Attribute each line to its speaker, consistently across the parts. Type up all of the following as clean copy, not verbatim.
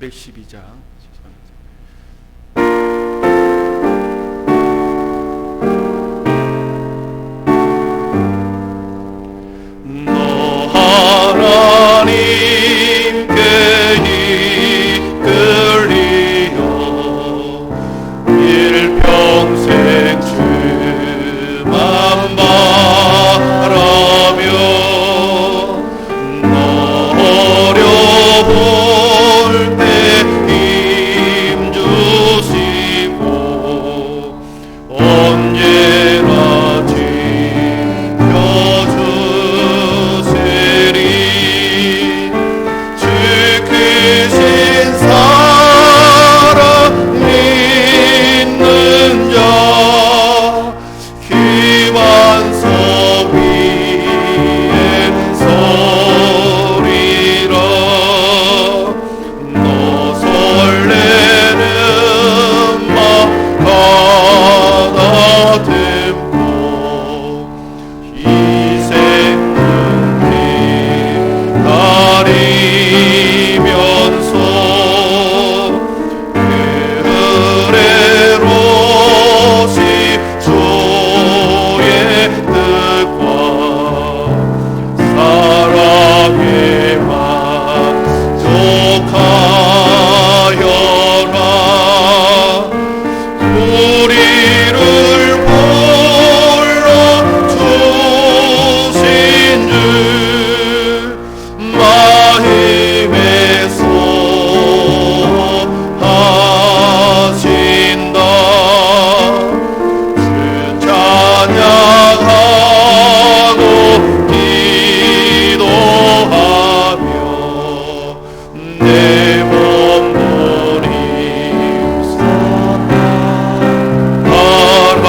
Speaker 1: 312장. 너 하나님께 이끌리어 일평생 주만 바라며 너 어려울 때 힘 주시고 언제나 지켜주시리. 주 크신 사랑 믿는 자 희만서 위에 서리라. 너 설레는 마 가다듬고 희생은 기다리면서 그 은혜로시 주의 뜻과 사랑에 만족하여라. 우리를 불러주신 주 마음에서 하신다. 주 찬양하고 기도하며 내 몸부림 하라.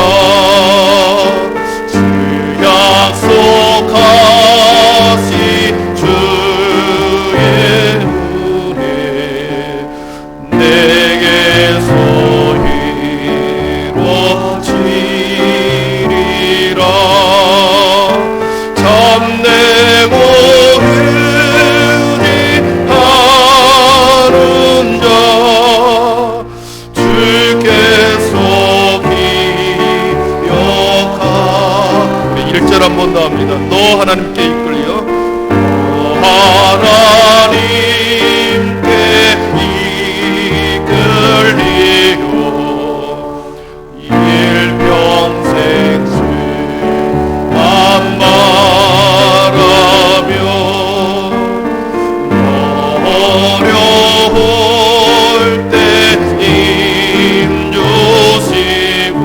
Speaker 1: 주 약속하신 주의 은혜 내게서 이루어지리라. 참내 모으니 하는 자 주께서 기억하. 우리 1절 한 번 더 합니다. 너 하나님께 이끌려 너 하나님께 이끌리요 일평생 주만 바라며 너 어려울 때 힘 주시고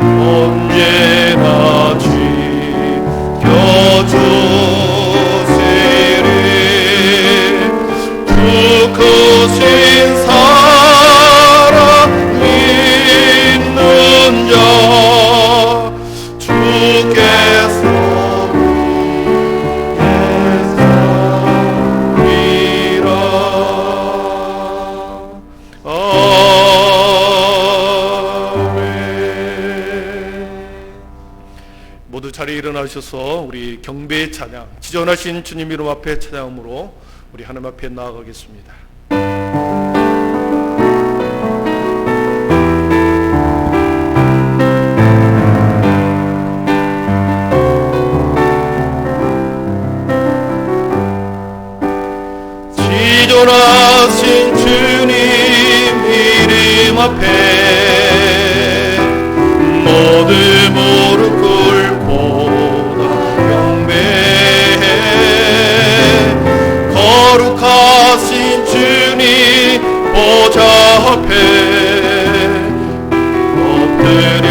Speaker 1: 언제나 지켜주시리. 주 크신 사랑 믿는 자 주께서 위에서리라. 아멘. 모두 자리에 일어나셔서 우리 경배의 찬양, 지존하신 주님 이름 앞에 찬양으로 우리 하나님 앞에 나아가겠습니다. 지존하신 주님 이름 앞에 모두 무릎 꿇고 경배해. 거룩하신 주님 보좌 앞에 엎드려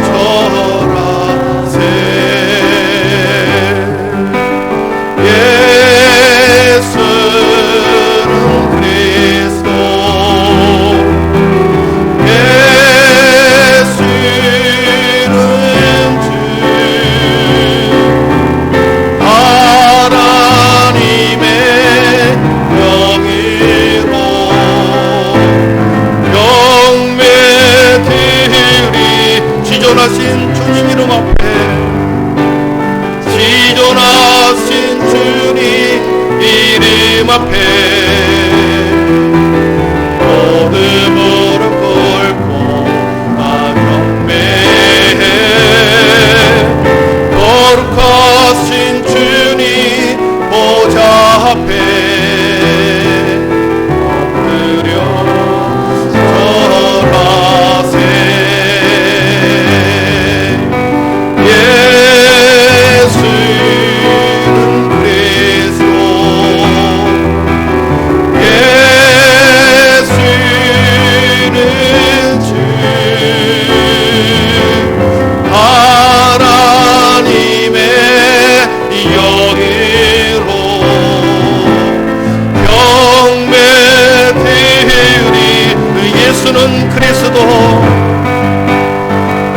Speaker 1: 절하세. 예수는 그리스도 예수는 주 하나님의 명의로 영매 예수는 그리스도,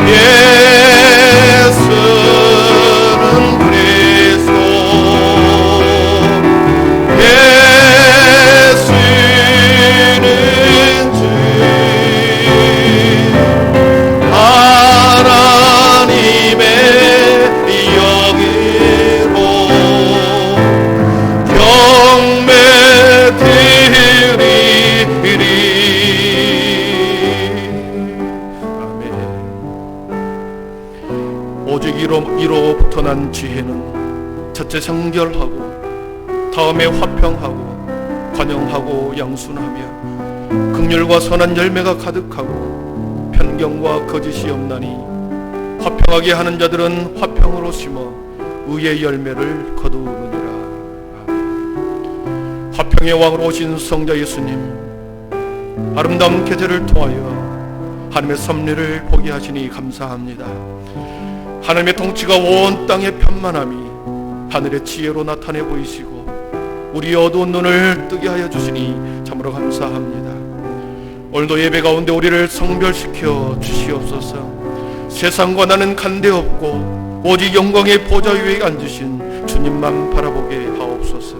Speaker 1: 예수는 그리스도, 예수는 주, 하나님의 영으로 경배 드리리. 아멘. 오직 이로부터 난 지혜는 첫째 정결하고, 다음에 화평하고, 관용하고, 양순하며 긍휼과 선한 열매가 가득하고, 편견과 거짓이 없나니 화평하게 하는 자들은 화평으로 심어 의의 열매를 거두느니라. 아멘. 화평의 왕으로 오신 성자 예수님, 아름다운 계절을 통하여 하나님의 섭리를 보게 하시니 감사합니다. 하나님의 통치가 온 땅에 편만함이 하늘의 지혜로 나타내 보이시고 우리 어두운 눈을 뜨게 하여 주시니 참으로 감사합니다. 오늘도 예배 가운데 우리를 성별시켜 주시옵소서. 세상과 나는 간대없고 오직 영광의 보좌 위에 앉으신 주님만 바라보게 하옵소서.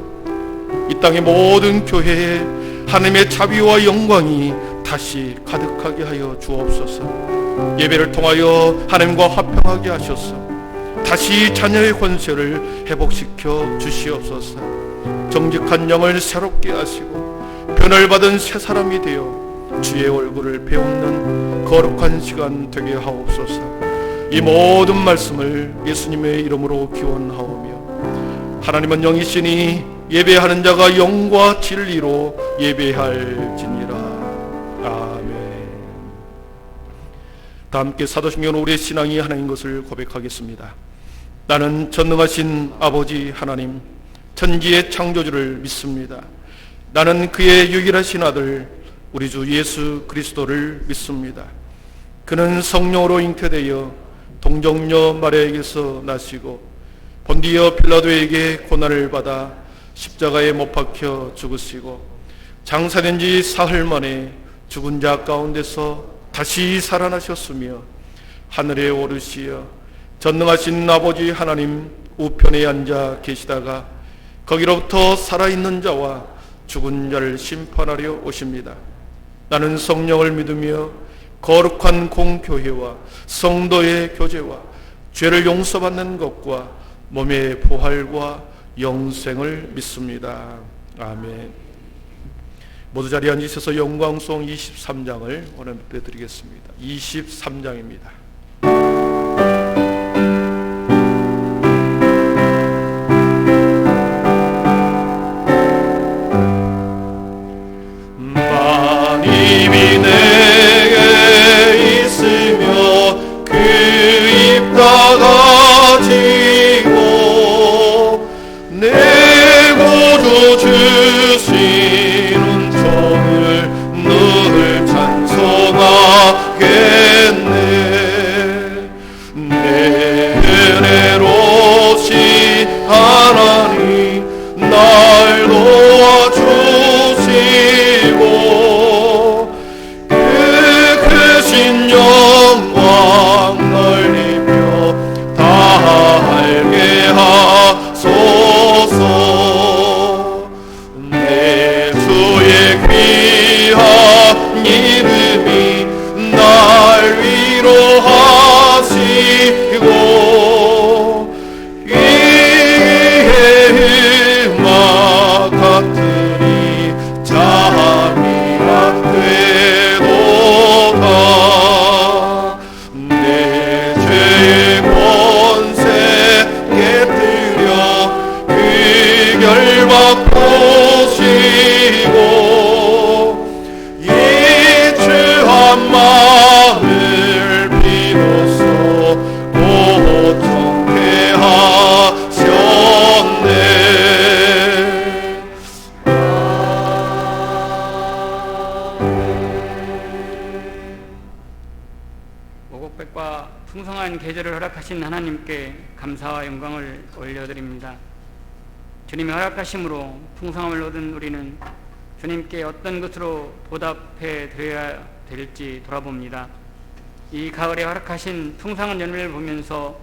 Speaker 1: 이 땅의 모든 교회에 하나님의 자비와 영광이 다시 가득하게 하여 주옵소서. 예배를 통하여 하나님과 화평하게 하셔서 다시 자녀의 권세를 회복시켜 주시옵소서. 정직한 영을 새롭게 하시고 변을 받은 새 사람이 되어 주의 얼굴을 배우는 거룩한 시간 되게 하옵소서. 이 모든 말씀을 예수님의 이름으로 기원하오며, 하나님은 영이시니 예배하는 자가 영과 진리로 예배할지니라. 아멘. 다 함께 사도신경으로 우리의 신앙이 하나인 것을 고백하겠습니다. 나는 전능하신 아버지 하나님, 천지의 창조주를 믿습니다. 나는 그의 유일하신 아들 우리 주 예수 그리스도를 믿습니다. 그는 성령으로 잉태되어 동정녀 마리아에게서 나시고 본디어 빌라도에게 고난을 받아 십자가에 못 박혀 죽으시고 장사된 지 사흘 만에 죽은 자 가운데서 다시 살아나셨으며 하늘에 오르시어 전능하신 아버지 하나님 우편에 앉아 계시다가 거기로부터 살아있는 자와 죽은 자를 심판하려 오십니다. 나는 성령을 믿으며 거룩한 공교회와 성도의 교제와 죄를 용서받는 것과 몸의 부활과 영생을 믿습니다. 아멘. 모두 자리에 앉으셔서 영광송 23장을 오늘 드리겠습니다. 23장입니다.
Speaker 2: 만입이 내게 있으며 그 입 다가지고 내 구주 주시는 종을 늘 찬송하겠네. 내 은혜로우신 하나님 날 도와주시고 그 크신 영광 넓히며 다 알게 하소서. 내 주의 귀한 이름이 날 위로하시고 이의 음악 같으니 잠이 안 되도다. 내 죄의 권세 깨뜨려 그 결박 보시고 이 주한 마음을 비로소 고통케 하셨네.
Speaker 3: 오곡백과 풍성한 계절을 허락하신 하나님께 감사와 영광을 올려드립니다. 주님의 허락하심으로 풍성함을 얻은 우리는 주님께 어떤 것으로 보답해 드려야 될지 돌아봅니다. 이 가을에 허락하신 풍성한 열매를 보면서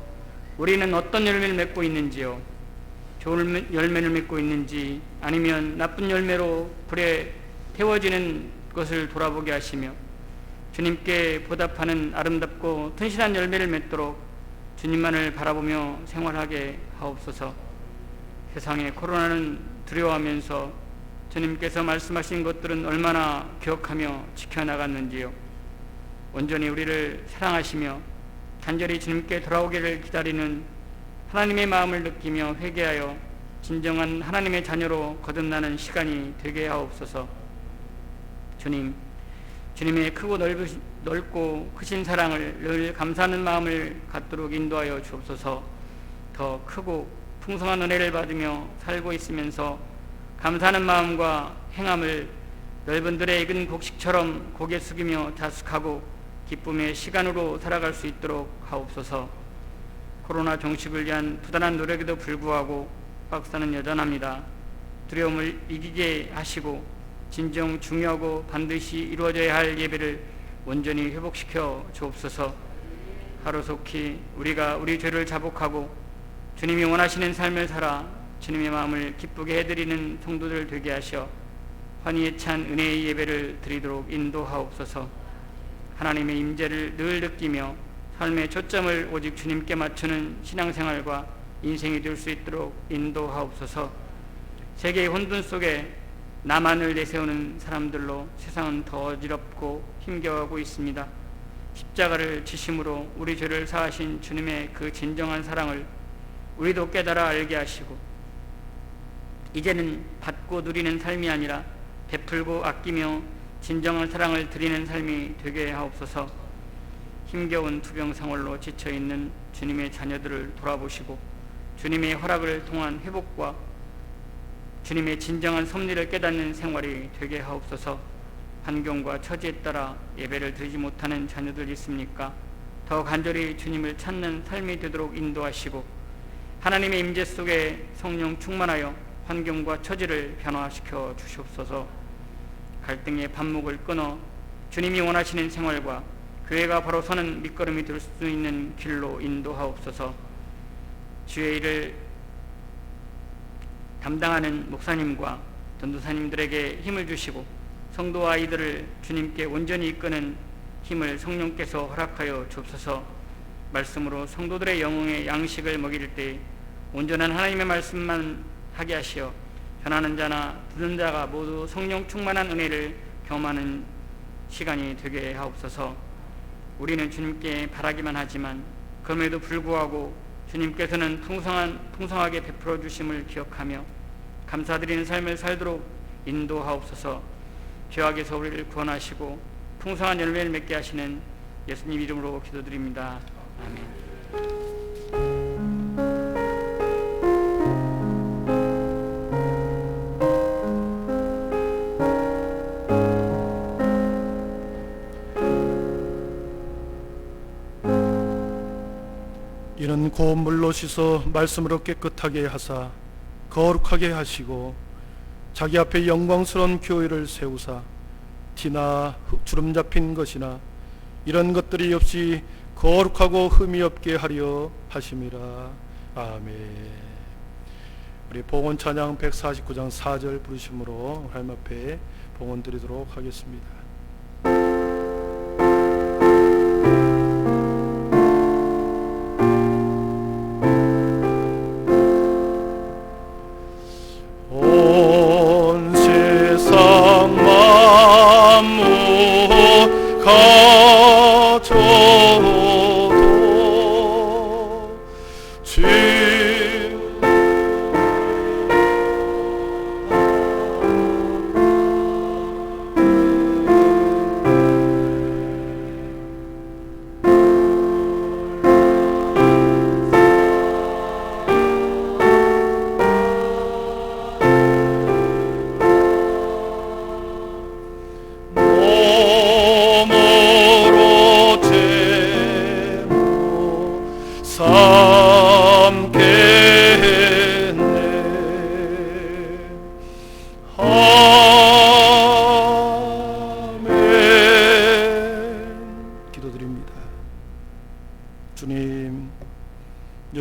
Speaker 3: 우리는 어떤 열매를 맺고 있는지요? 좋은 열매를 맺고 있는지 아니면 나쁜 열매로 불에 태워지는 것을 돌아보게 하시며 주님께 보답하는 아름답고 튼실한 열매를 맺도록 주님만을 바라보며 생활하게 하옵소서. 세상에 코로나는 두려워하면서 주님께서 말씀하신 것들은 얼마나 기억하며 지켜나갔는지요. 온전히 우리를 사랑하시며 간절히 주님께 돌아오기를 기다리는 하나님의 마음을 느끼며 회개하여 진정한 하나님의 자녀로 거듭나는 시간이 되게 하옵소서. 주님의 크고 넓고 크신 사랑을 늘 감사하는 마음을 갖도록 인도하여 주옵소서. 더 크고 풍성한 은혜를 받으며 살고 있으면서 감사하는 마음과 행함을 넓은 들의 익은 곡식처럼 고개 숙이며 자숙하고 기쁨의 시간으로 살아갈 수 있도록 하옵소서. 코로나 종식을 위한 부단한 노력에도 불구하고 박사는 여전합니다. 두려움을 이기게 하시고 진정 중요하고 반드시 이루어져야 할 예배를 온전히 회복시켜 주옵소서. 하루속히 우리가 우리 죄를 자복하고 주님이 원하시는 삶을 살아 주님의 마음을 기쁘게 해드리는 성도들 되게 하셔 환희에 찬 은혜의 예배를 드리도록 인도하옵소서. 하나님의 임재를 늘 느끼며 삶의 초점을 오직 주님께 맞추는 신앙생활과 인생이 될 수 있도록 인도하옵소서. 세계의 혼돈 속에 나만을 내세우는 사람들로 세상은 더 어지럽고 힘겨워하고 있습니다. 십자가를 지심으로 우리 죄를 사하신 주님의 그 진정한 사랑을 우리도 깨달아 알게 하시고 이제는 받고 누리는 삶이 아니라 베풀고 아끼며 진정한 사랑을 드리는 삶이 되게 하옵소서. 힘겨운 투병생활로 지쳐있는 주님의 자녀들을 돌아보시고 주님의 허락을 통한 회복과 주님의 진정한 섭리를 깨닫는 생활이 되게 하옵소서. 환경과 처지에 따라 예배를 드리지 못하는 자녀들 있습니까? 더 간절히 주님을 찾는 삶이 되도록 인도하시고 하나님의 임재 속에 성령 충만하여 환경과 처지를 변화시켜 주시옵소서. 갈등의 반목을 끊어 주님이 원하시는 생활과 교회가 바로 서는 밑거름이 될 수 있는 길로 인도하옵소서. 주의 일을 담당하는 목사님과 전도사님들에게 힘을 주시고 성도 아이들을 주님께 온전히 이끄는 힘을 성령께서 허락하여 주옵소서. 말씀으로 성도들의 영혼의 양식을 먹일 때 온전한 하나님의 말씀만 하게 하시어 전하는 자나 듣는 자가 모두 성령 충만한 은혜를 경험하는 시간이 되게 하옵소서. 우리는 주님께 바라기만 하지만 그럼에도 불구하고 주님께서는 풍성하게 베풀어 주심을 기억하며 감사드리는 삶을 살도록 인도하옵소서. 죄악에서 우리를 구원하시고 풍성한 열매를 맺게 하시는 예수님 이름으로 기도드립니다. 아멘.
Speaker 1: 이는 고운 물로 씻어 말씀으로 깨끗하게 하사 거룩하게 하시고 자기 앞에 영광스러운 교회를 세우사 티나 주름 잡힌 것이나 이런 것들이 없이 거룩하고 흠이 없게 하려 하심이라. 아멘. 우리 봉헌 찬양 149장 4절 부르심으로 하나님 앞에 봉헌 드리도록 하겠습니다.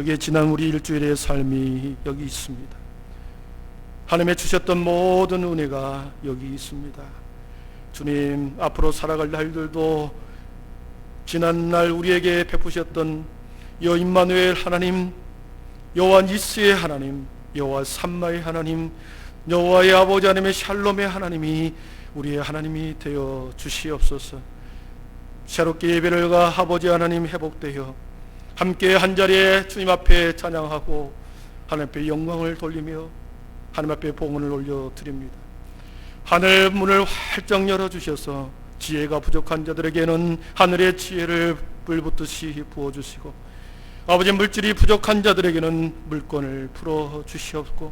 Speaker 1: 여기에 지난 우리 일주일의 삶이 여기 있습니다. 하나님의 주셨던 모든 은혜가 여기 있습니다. 주님, 앞으로 살아갈 날들도 지난날 우리에게 베푸셨던 여호와 임마누엘 하나님, 여호와 니스의 하나님, 여호와 삼마의 하나님, 여호와의 아버지 하나님의 샬롬의 하나님이 우리의 하나님이 되어 주시옵소서. 새롭게 예배를 가 아버지 하나님 회복되어 함께 한자리에 주님 앞에 찬양하고 하나님 앞에 영광을 돌리며 하나님 앞에 봉헌을 올려드립니다. 하늘 문을 활짝 열어주셔서 지혜가 부족한 자들에게는 하늘의 지혜를 불붙듯이 부어주시고, 아버지 물질이 부족한 자들에게는 물건을 풀어주시옵고,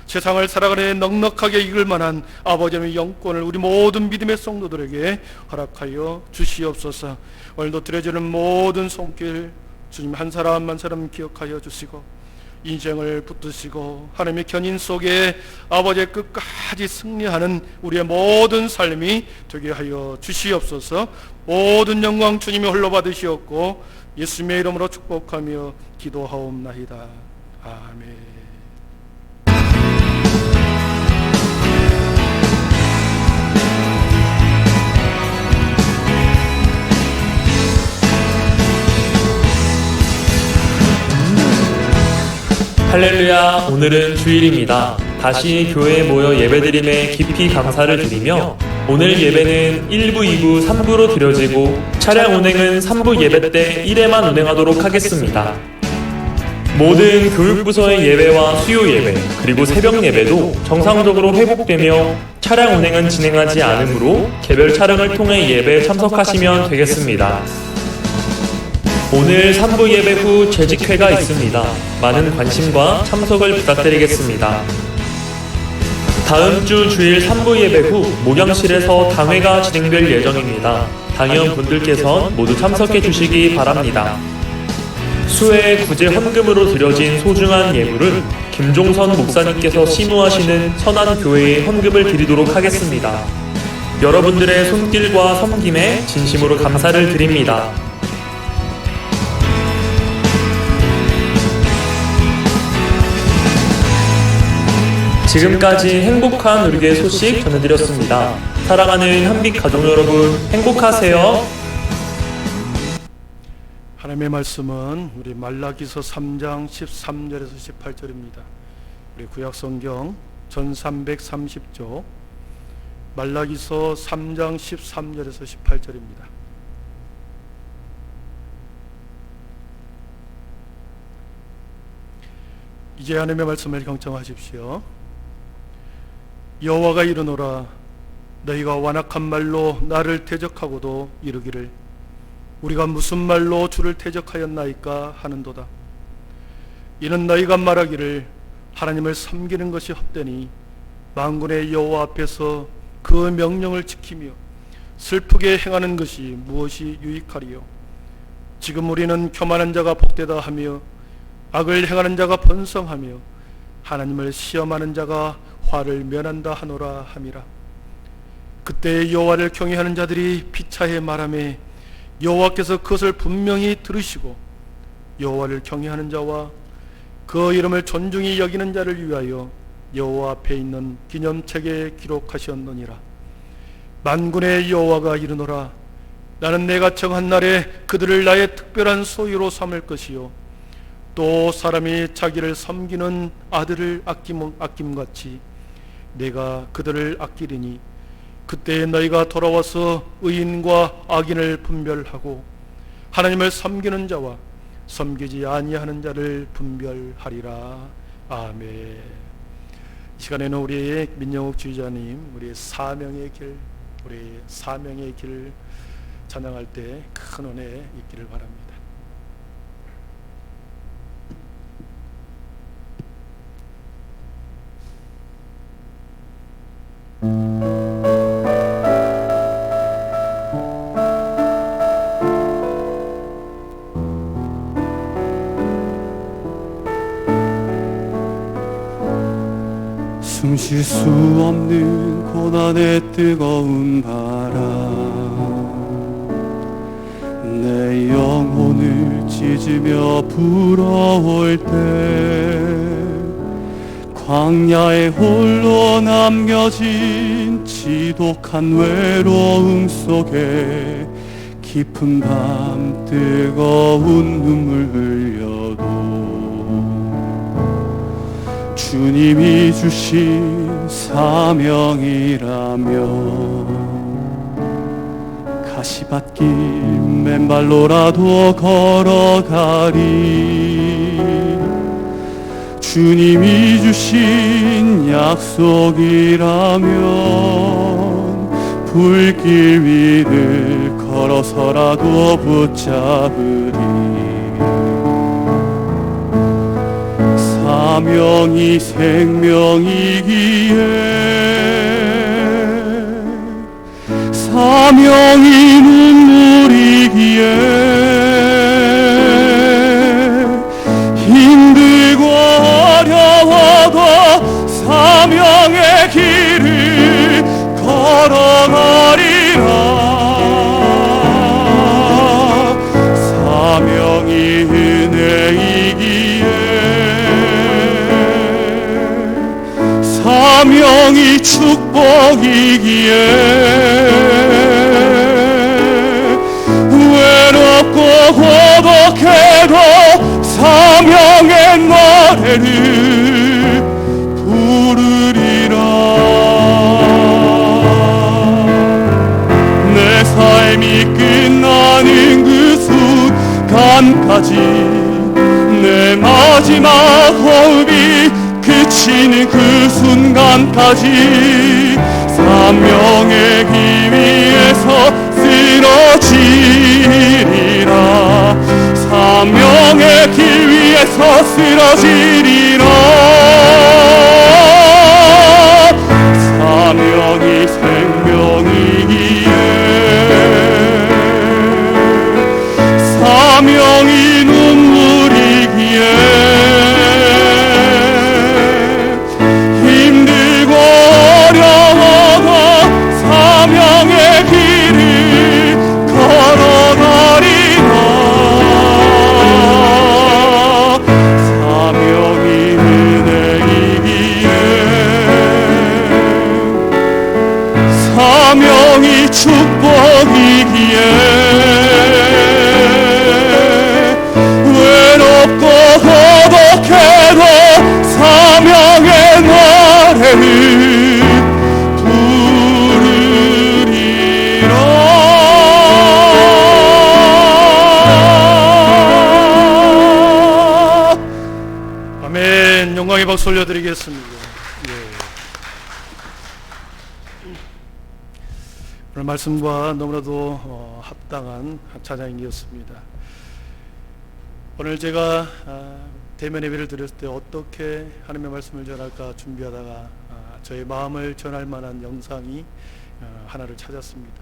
Speaker 1: 세상을 살아가는 넉넉하게 이길 만한 아버지의 영권을 우리 모든 믿음의 성도들에게 허락하여 주시옵소서. 오늘도 드려지는 모든 손길 주님 한 사람 한 사람 기억하여 주시고, 인생을 붙드시고 하나님의 견인 속에 아버지의 끝까지 승리하는 우리의 모든 삶이 되게 하여 주시옵소서. 모든 영광 주님이 홀로 받으시옵고 예수님의 이름으로 축복하며 기도하옵나이다. 아멘.
Speaker 4: 할렐루야, 오늘은 주일입니다. 다시 교회에 모여 예배드림에 깊이 감사를 드리며 오늘 예배는 1부, 2부, 3부로 드려지고 차량 운행은 3부 예배 때 1회만 운행하도록 하겠습니다. 모든 교육부서의 예배와 수요 예배 그리고 새벽 예배도 정상적으로 회복되며 차량 운행은 진행하지 않으므로 개별 차량을 통해 예배에 참석하시면 되겠습니다. 오늘 3부 예배 후 재직회가 있습니다. 많은 관심과 참석을 부탁드리겠습니다. 다음 주 주일 3부 예배 후 목양실에서 당회가 진행될 예정입니다. 당회원분들께선 모두 참석해 주시기 바랍니다. 수해 구제 헌금으로 드려진 소중한 예물을 김종선 목사님께서 심우하시는 선한교회에 헌금을 드리도록 하겠습니다. 여러분들의 손길과 섬김에 진심으로 감사를 드립니다. 지금까지 행복한 우리의 소식 전해드렸습니다. 사랑하는 한빛 가족 여러분, 행복하세요.
Speaker 1: 하나님의 말씀은 우리 말라기서 3장 13절에서 18절입니다. 우리 구약성경 1330조 말라기서 3장 13절에서 18절입니다. 이제 하나님의 말씀을 경청하십시오. 여호와가 이르노라, 너희가 완악한 말로 나를 대적하고도 이르기를 우리가 무슨 말로 주를 대적하였나이까 하는도다. 이는 너희가 말하기를 하나님을 섬기는 것이 헛되니 만군의 여호와 앞에서 그 명령을 지키며 슬프게 행하는 것이 무엇이 유익하리요. 지금 우리는 교만한 자가 복되다 하며 악을 행하는 자가 번성하며 하나님을 시험하는 자가 화를 면한다 하노라 함이라. 그때 여호와를 경외하는 자들이 피차에 말하매 여호와께서 그것을 분명히 들으시고 여호와를 경외하는 자와 그 이름을 존중히 여기는 자를 위하여 여호와 앞에 있는 기념책에 기록하셨느니라. 만군의 여호와가 이르노라, 나는 내가 정한 날에 그들을 나의 특별한 소유로 삼을 것이요 또 사람이 자기를 섬기는 아들을 아낌같이 내가 그들을 아끼리니 그때 너희가 돌아와서 의인과 악인을 분별하고 하나님을 섬기는 자와 섬기지 아니하는 자를 분별하리라. 아멘. 이 시간에는 우리 민영욱 주의자님, 우리의 사명의 길 찬양할 때 큰 은혜 있기를 바랍니다.
Speaker 2: 숨 쉴 수 없는 고난의 뜨거운 바람, 내 영혼을 찢으며 부러울 때 광야에 홀로 남겨진 지독한 외로움 속에 깊은 밤 뜨거운 눈물 흘려도 주님이 주신 사명이라면 가시밭길 맨발로라도 걸어가리. 주님이 주신 약속이라면 불길 위를 걸어서라도 붙잡으리. 사명이 생명이기에 사명이 눈물이기에 힘들고 어려워도 사명의 길을 걸어가리라. 사명이 은혜이기에 사명이 축복이기에 외롭고 고독해도 사명의 노래를 부르리라. 내 삶이 끝나는 그 순간까지 내 마지막 호흡이 그치는 그 순간까지 사명의 길 위에서 쓰러지리라. 사명의 길 위에서 쓰러지리라. 사명이 생명이기에 사명이 눈물이기에 힘들고 어려워도 사명의 길을 걸어가리라. 사명이 은혜이기에 사명이 축복이기에 외롭고 고독해도 사명의 노래를 부르리라.
Speaker 1: 아멘. 영광의 박수 올려드리겠습니다. 오늘 말씀과 너무나도 합당한 찬양이었습니다. 오늘 제가 대면 예배를 드렸을 때 어떻게 하나님의 말씀을 전할까 준비하다가 저의 마음을 전할 만한 영상이 하나를 찾았습니다.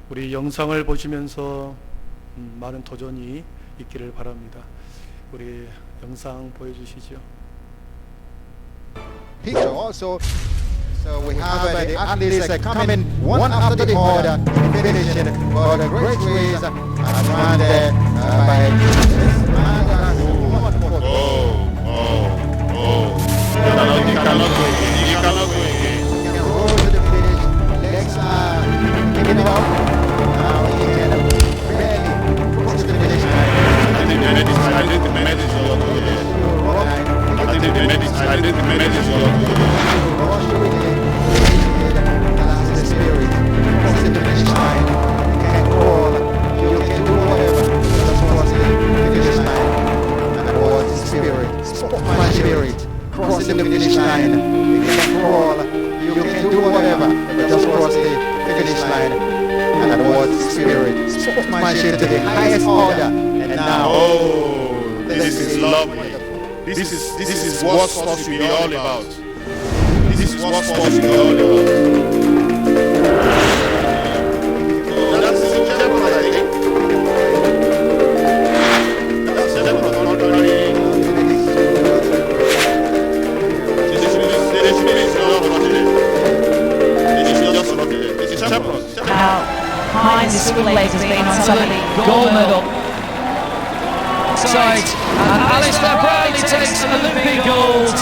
Speaker 1: 우리 영상을 보시면서 많은 도전이 있기를 바랍니다. 우리 영상 보여주시죠.
Speaker 5: Picture also. So we have the athletes coming one after the other, finishing for the great race around by this man. Roll to the finish. Legs are kicking it off. Now he can barely cross the finish line. That's the spirit. Cross the finish line. You can crawl. You can do whatever. Just cross the finish line. And what the spirit? My spirit. Crossing the finish line. You can crawl. You can do whatever. Just cross the finish line. And what the spirit? Sportsmanship to the highest order. And now,
Speaker 6: This is lovely. This is what sports should be all about. This is what sports should be all about. That's the chapter, I think. That's the chapter,
Speaker 7: How Heinz Swillate has been on some of the gold medal outside, and Alistair Bradley takes Olympic gold.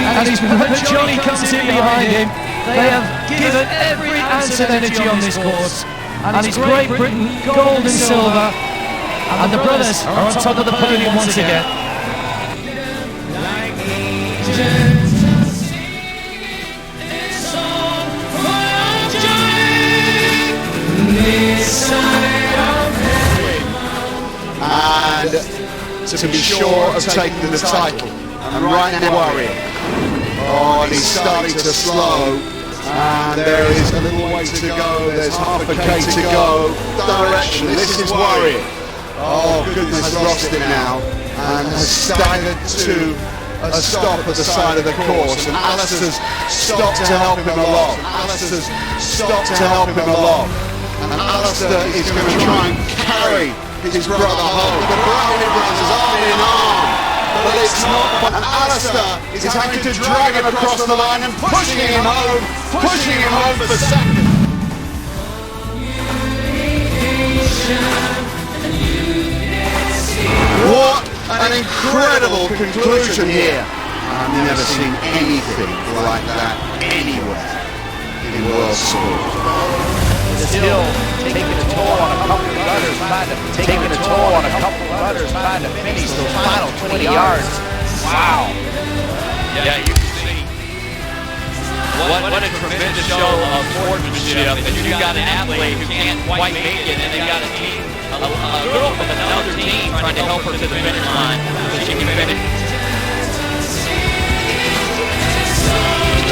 Speaker 7: And he's put Johnny comes in behind him. They have given every ounce of energy on this course. And it's Great Britain, gold and silver. And the brothers are on top of the podium once again.
Speaker 5: And to be sure of taking the title. And right now worrying. Oh, and he's starting to slow. And there is a little way to go. There's half a K to go. Direction. This is worrying. Oh goodness, has lost it now and has staggered to a stop at the side of the course. And Alistair's stopped to help him along. Alistair's stopped to help him along. And Alistair is going to try and carry his brother home. The Brownie brothers arm in arm. But it's not. And Alistair is having to drag him across the line and pushing him home for second. What an incredible conclusion here. I've never seen anything like that anywhere in world sport.
Speaker 7: Still taking a toll on a couple of runners, trying to finish those final 20 yards. Wow.
Speaker 8: Yeah, you can see what a tremendous show of sportsmanship. And you've got an athlete who can't quite make it, and they've got a team, a girl from another team trying to help her to the finish line so she can finish.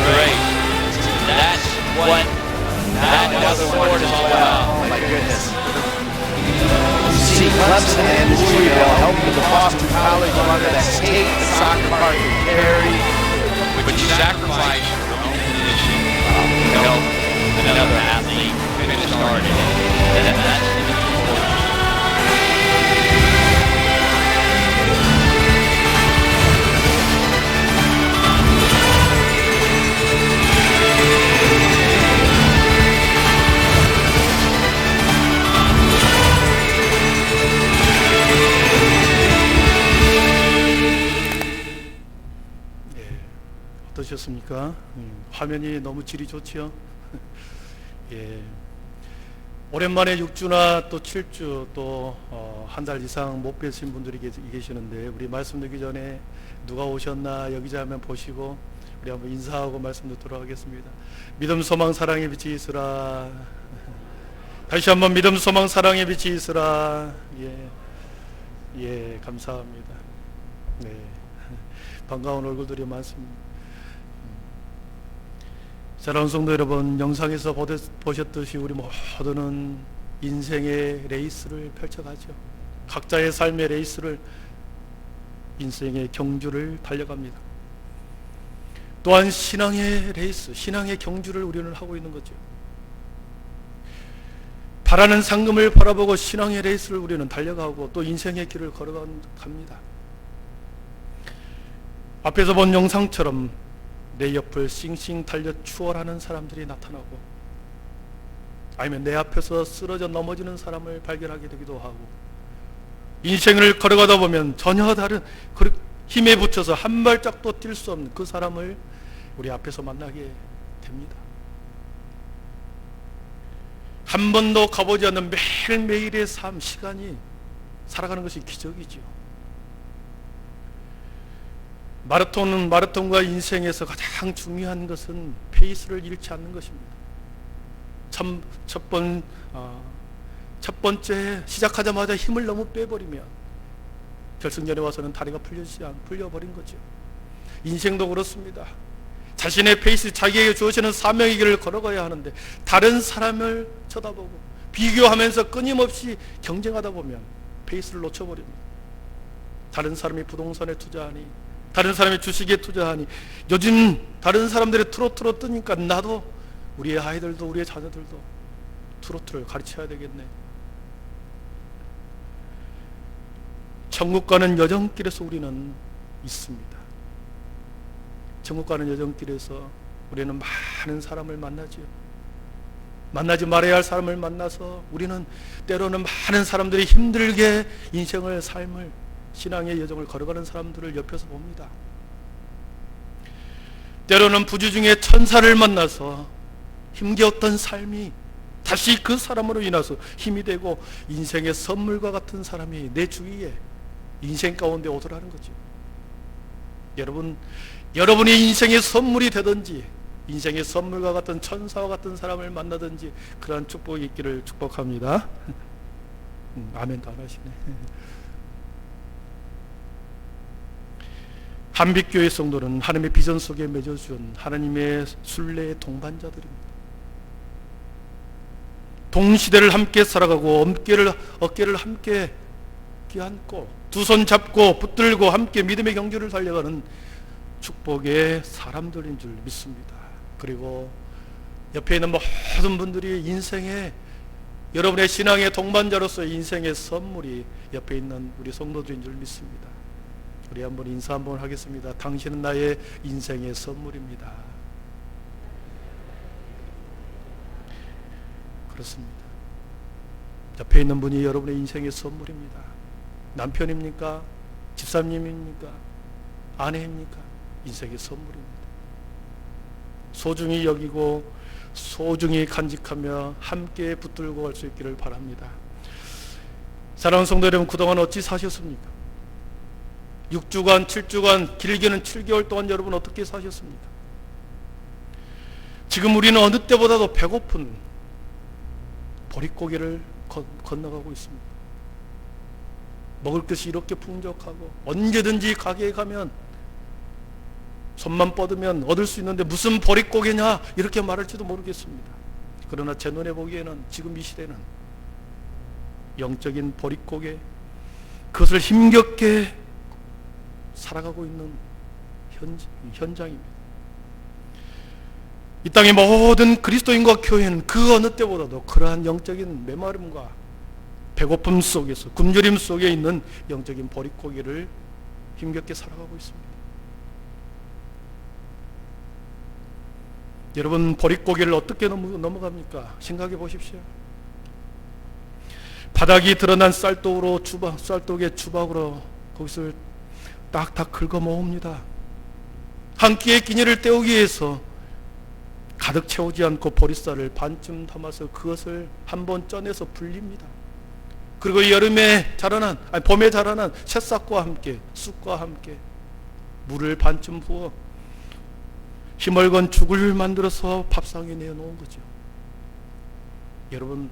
Speaker 8: Great. That's what sport is all about.
Speaker 7: Oh my goodness. See Clemson and Louisville helping the Boston College run that skate, the soccer park can carry.
Speaker 8: But you sacrifice your own position to help another athlete finish started. And that's important.
Speaker 1: 어떠셨습니까? 화면이 너무 질이 좋지요? 예. 오랜만에 6주나 또 7주 또 한 달 이상 못 뵈신 분들이 계시는데 우리 말씀 듣기 전에 누가 오셨나 여기자 하면 보시고 우리 한번 인사하고 말씀 듣도록 하겠습니다. 믿음, 소망, 사랑의 빛이 있으라. 다시 한번 믿음, 소망, 사랑의 빛이 있으라. 예, 감사합니다. 네, 반가운 얼굴들이 많습니다. 사랑하는 성도 여러분, 영상에서 보셨듯이 우리 모두는 인생의 레이스를 펼쳐가죠. 각자의 삶의 레이스를, 인생의 경주를 달려갑니다. 또한 신앙의 레이스, 신앙의 경주를 우리는 하고 있는 거죠. 바라는 상금을 바라보고 신앙의 레이스를 우리는 달려가고 또 인생의 길을 걸어갑니다. 앞에서 본 영상처럼 내 옆을 싱싱 달려 추월하는 사람들이 나타나고, 아니면 내 앞에서 쓰러져 넘어지는 사람을 발견하게 되기도 하고, 인생을 걸어가다 보면 전혀 다른 힘에 붙여서 한 발짝도 뛸 수 없는 그 사람을 우리 앞에서 만나게 됩니다. 한 번도 가보지 않는 매일매일의 삶, 시간이 살아가는 것이 기적이죠. 마라톤과 인생에서 가장 중요한 것은 페이스를 잃지 않는 것입니다. 첫 번째 시작하자마자 힘을 너무 빼버리면 결승전에 와서는 다리가 풀려버린 거죠. 인생도 그렇습니다. 자신의 페이스, 자기에게 주어지는 사명의 길을 걸어가야 하는데 다른 사람을 쳐다보고 비교하면서 끊임없이 경쟁하다 보면 페이스를 놓쳐버립니다. 다른 사람이 부동산에 투자하니, 다른 사람이 주식에 투자하니, 요즘 다른 사람들이 트로트로 뜨니까 나도, 우리의 아이들도 우리의 자녀들도 트로트를 가르쳐야 되겠네. 천국 가는 여정길에서 우리는 있습니다. 천국 가는 여정길에서 우리는 많은 사람을 만나죠. 만나지 말아야 할 사람을 만나서 우리는 때로는 많은 사람들이 힘들게 인생을, 삶을, 신앙의 여정을 걸어가는 사람들을 옆에서 봅니다. 때로는 부주중에 천사를 만나서 힘겨웠던 삶이 다시 그 사람으로 인해서 힘이 되고 인생의 선물과 같은 사람이 내 주위에 인생 가운데 오더라는 거죠. 여러분이 인생의 선물이 되든지 인생의 선물과 같은 천사와 같은 사람을 만나든지 그러한 축복이 있기를 축복합니다. 아멘도 안 하시네. 한빛교회 성도는 하나님의 비전 속에 맺어준 하나님의 순례의 동반자들입니다. 동시대를 함께 살아가고 어깨를 함께 끼안고 두 손 잡고 붙들고 함께 믿음의 경주를 달려가는 축복의 사람들인 줄 믿습니다. 그리고 옆에 있는 모든 분들이 인생의, 여러분의 신앙의 동반자로서 인생의 선물이 옆에 있는 우리 성도들인 줄 믿습니다. 우리 한번 인사 한번 하겠습니다. 당신은 나의 인생의 선물입니다. 그렇습니다. 옆에 있는 분이 여러분의 인생의 선물입니다. 남편입니까? 집사님입니까? 아내입니까? 인생의 선물입니다. 소중히 여기고 소중히 간직하며 함께 붙들고 갈 수 있기를 바랍니다. 사랑하는 성도 여러분, 그동안 어찌 사셨습니까? 6주간, 7주간, 길게는 7개월 동안 여러분 어떻게 사셨습니까? 지금 우리는 어느 때보다도 배고픈 보릿고개를 건너가고 있습니다. 먹을 것이 이렇게 풍족하고 언제든지 가게에 가면 손만 뻗으면 얻을 수 있는데 무슨 보릿고개냐 이렇게 말할지도 모르겠습니다. 그러나 제 눈에 보기에는 지금 이 시대는 영적인 보릿고개, 그것을 힘겹게 살아가고 있는 현장입니다. 이 땅의 모든 그리스도인과 교회는 그 어느 때보다도 그러한 영적인 메마름과 배고픔 속에서, 굶주림 속에 있는 영적인 보릿고개를 힘겹게 살아가고 있습니다. 여러분, 보릿고개를 어떻게 넘어갑니까? 생각해 보십시오. 바닥이 드러난 쌀독의 주박으로 거기서 딱딱 긁어 모읍니다. 한 끼의 끼니를 때우기 위해서 가득 채우지 않고 보리쌀을 반쯤 담아서 그것을 한번 쪄내서 불립니다. 그리고 봄에 자라난 새싹과 함께, 쑥과 함께 물을 반쯤 부어 힘얼건 죽을 만들어서 밥상에 내어놓은 거죠. 여러분,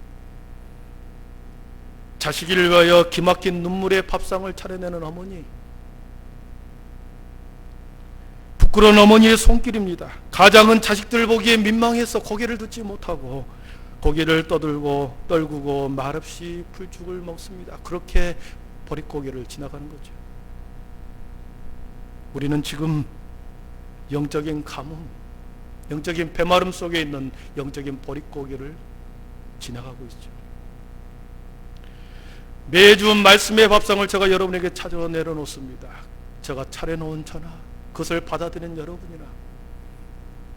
Speaker 1: 자식을 위하여 기막힌 눈물의 밥상을 차려내는 어머니, 부끄러운 어머니의 손길입니다. 가장은 자식들 보기에 민망해서 고개를 듣지 못하고 고개를 떨구고 말없이 풀죽을 먹습니다. 그렇게 보릿고개를 지나가는 거죠. 우리는 지금 영적인 가뭄, 영적인 배마름 속에 있는 영적인 보릿고개를 지나가고 있죠. 매주 말씀의 밥상을 제가 여러분에게 찾아 내려놓습니다. 제가 차려놓은 전화, 그것을 받아들이는 여러분이나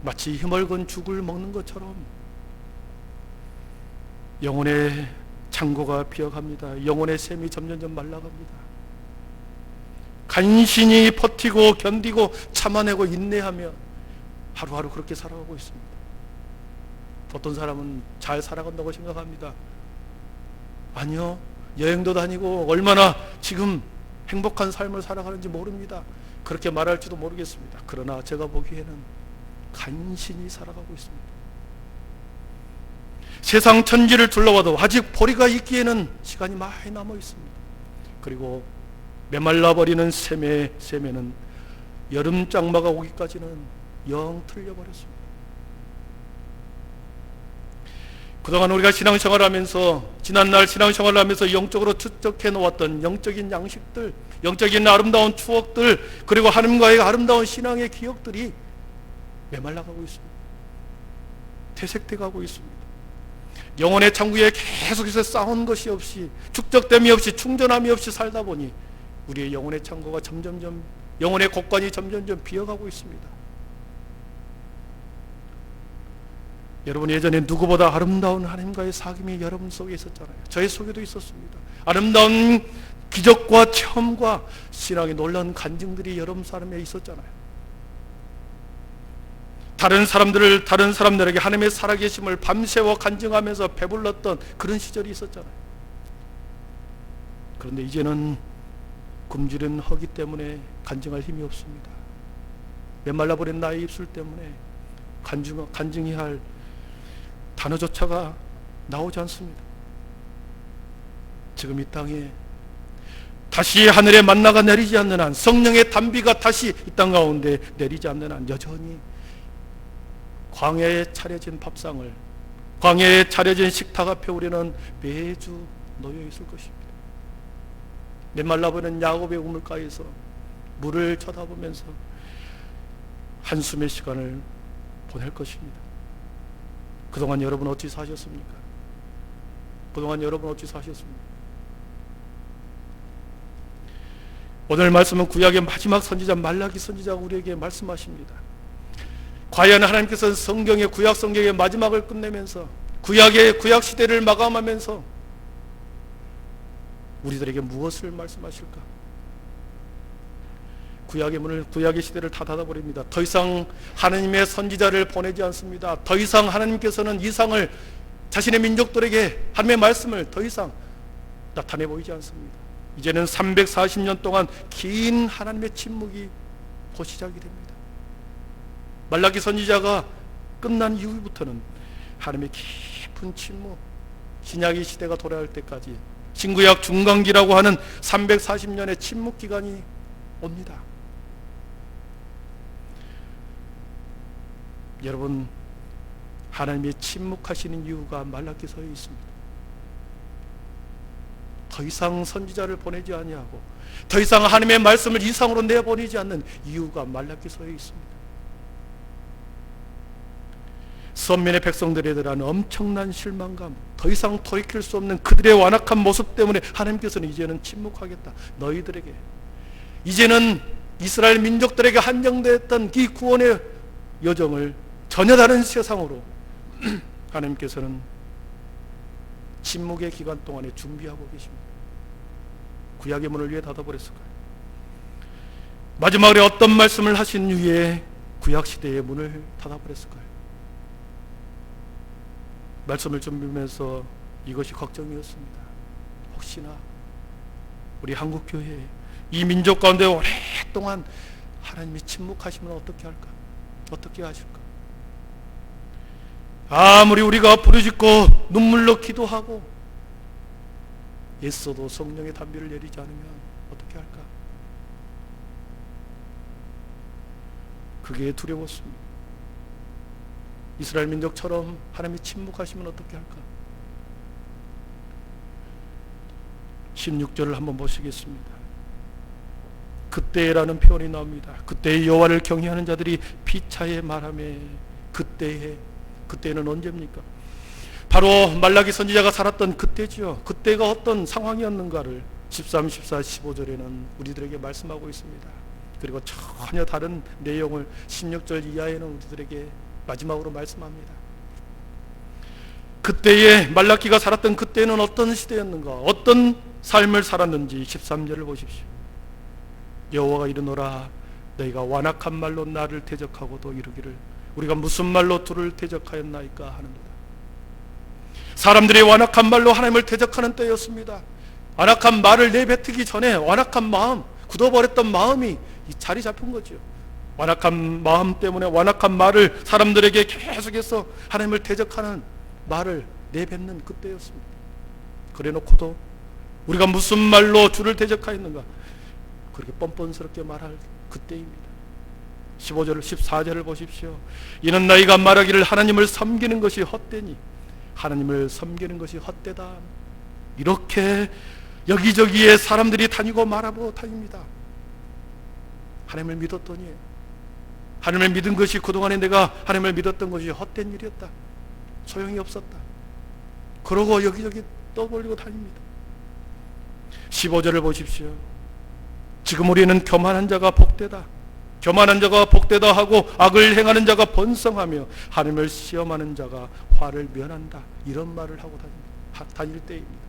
Speaker 1: 마치 힘얼건 죽을 먹는 것처럼 영혼의 창고가 비어갑니다. 영혼의 샘이 점점점 말라갑니다. 간신히 버티고 견디고 참아내고 인내하며 하루하루 그렇게 살아가고 있습니다. 어떤 사람은 잘 살아간다고 생각합니다. 아니요, 여행도 다니고 얼마나 지금 행복한 삶을 살아가는지 모릅니다. 그렇게 말할지도 모르겠습니다. 그러나 제가 보기에는 간신히 살아가고 있습니다. 세상 천지를 둘러봐도 아직 보리가 있기에는 시간이 많이 남아 있습니다. 그리고 메말라버리는 샘에는 여름 장마가 오기까지는 영 틀려버렸습니다. 그동안 우리가 신앙생활을 하면서, 지난날 신앙생활을 하면서 영적으로 축적해 놓았던 영적인 양식들, 영적인 아름다운 추억들, 그리고 하나님과의 아름다운 신앙의 기억들이 메말라가고 있습니다. 퇴색돼 가고 있습니다. 영혼의 창구에 계속해서 쌓은 것이 없이, 축적됨이 없이, 충전함이 없이 살다 보니 우리의 영혼의 창고가 점점점, 영혼의 곳간이 점점점 비어가고 있습니다. 여러분, 예전에 누구보다 아름다운 하나님과의 사귐이 여러분 속에 있었잖아요. 저의 속에도 있었습니다. 아름다운 기적과 체험과 신앙의 놀라운 간증들이 여러분 삶에 있었잖아요. 다른 사람들에게 하나님의 살아계심을 밤새워 간증하면서 배불렀던 그런 시절이 있었잖아요. 그런데 이제는 굶주린 허기 때문에 간증할 힘이 없습니다. 메말라버린 나의 입술 때문에 간증해야 할 단어조차가 나오지 않습니다. 지금 이 땅에 다시 하늘에 만나가 내리지 않는 한, 성령의 단비가 다시 이 땅 가운데 내리지 않는 한 여전히 광야에 차려진 밥상을, 광야에 차려진 식탁 앞에 우리는 매주 놓여 있을 것입니다. 메말라버린 야곱의 우물가에서 물을 쳐다보면서 한숨의 시간을 보낼 것입니다. 그동안 여러분 어찌 사셨습니까? 그동안 여러분 어찌 사셨습니까? 오늘 말씀은 구약의 마지막 선지자 말라기 선지자가 우리에게 말씀하십니다. 과연 하나님께서는 성경의 구약 성경의 마지막을 끝내면서 구약 시대를 마감하면서 우리들에게 무엇을 말씀하실까? 구약의 문을, 구약의 시대를 다 닫아버립니다. 더 이상 하나님의 선지자를 보내지 않습니다. 더 이상 하나님께서는 이상을 자신의 민족들에게 하나님의 말씀을 더 이상 나타내 보이지 않습니다. 이제는 340년 동안 긴 하나님의 침묵이 곧 시작이 됩니다. 말라기 선지자가 끝난 이후부터는 하나님의 깊은 침묵, 신약의 시대가 돌아올 때까지 신구약 중간기라고 하는 340년의 침묵 기간이 옵니다. 여러분, 하나님의 침묵하시는 이유가 말라기서에 있습니다. 더 이상 선지자를 보내지 아니하고 더 이상 하나님의 말씀을 이상으로 내보내지 않는 이유가 말라기서에 있습니다. 선민의 백성들에 대한 엄청난 실망감, 더 이상 돌이킬 수 없는 그들의 완악한 모습 때문에 하나님께서는 이제는 침묵하겠다. 너희들에게, 이제는 이스라엘 민족들에게 한정되었던 이 구원의 여정을 전혀 다른 세상으로 하나님께서는 침묵의 기간 동안에 준비하고 계십니다. 구약의 문을 왜 닫아버렸을까요? 마지막에 어떤 말씀을 하신 이후에 구약시대의 문을 닫아버렸을까요? 말씀을 준비하면서 이것이 걱정이었습니다. 혹시나 우리 한국교회, 이 민족 가운데 오랫동안 하나님이 침묵하시면 어떻게 할까? 어떻게 하실까? 아무리 우리가 부르짖고 눈물로 기도하고 애써도 성령의 단비를 내리지 않으면 어떻게 할까? 그게 두려웠습니다. 이스라엘 민족처럼 하나님이 침묵하시면 어떻게 할까? 16절을 한번 보시겠습니다. 그때라는 표현이 나옵니다. 그때의 여호와를 경외하는 자들이 피차에 말하며, 그때는 언제입니까? 바로 말라기 선지자가 살았던 그때지요. 그때가 어떤 상황이었는가를 13, 14, 15절에는 우리들에게 말씀하고 있습니다. 그리고 전혀 다른 내용을 16절 이하에는 우리들에게 마지막으로 말씀합니다. 그때에 말라기가 살았던 그때는 어떤 시대였는가, 어떤 삶을 살았는지 13절을 보십시오. 여호와가 이르노라, 너희가 완악한 말로 나를 대적하고도 이르기를 우리가 무슨 말로 두를 대적하였나이까 하는도다. 사람들이 완악한 말로 하나님을 대적하는 때였습니다. 완악한 말을 내뱉기 전에 완악한 마음, 굳어버렸던 마음이 자리 잡힌 거죠. 완악한 마음 때문에 완악한 말을 사람들에게 계속해서 하나님을 대적하는 말을 내뱉는 그때였습니다. 그래놓고도 우리가 무슨 말로 주를 대적하였는가, 그렇게 뻔뻔스럽게 말할 그때입니다. 15절, 14절을 보십시오. 이는 너희가 말하기를 하나님을 섬기는 것이 헛되니 하나님을 섬기는 것이 헛되다. 이렇게 여기저기에 사람들이 다니고 말하고 다닙니다. 하나님을 믿었더니, 하나님을 믿은 것이 그동안에 내가 하나님을 믿었던 것이 헛된 일이었다, 소용이 없었다, 그러고 여기저기 떠돌리고 다닙니다. 15절을 보십시오. 지금 우리는 교만한 자가 복되다. 교만한 자가 복되다 하고 악을 행하는 자가 번성하며 하나님을 시험하는 자가 화를 면한다. 이런 말을 하고 다닐 때입니다.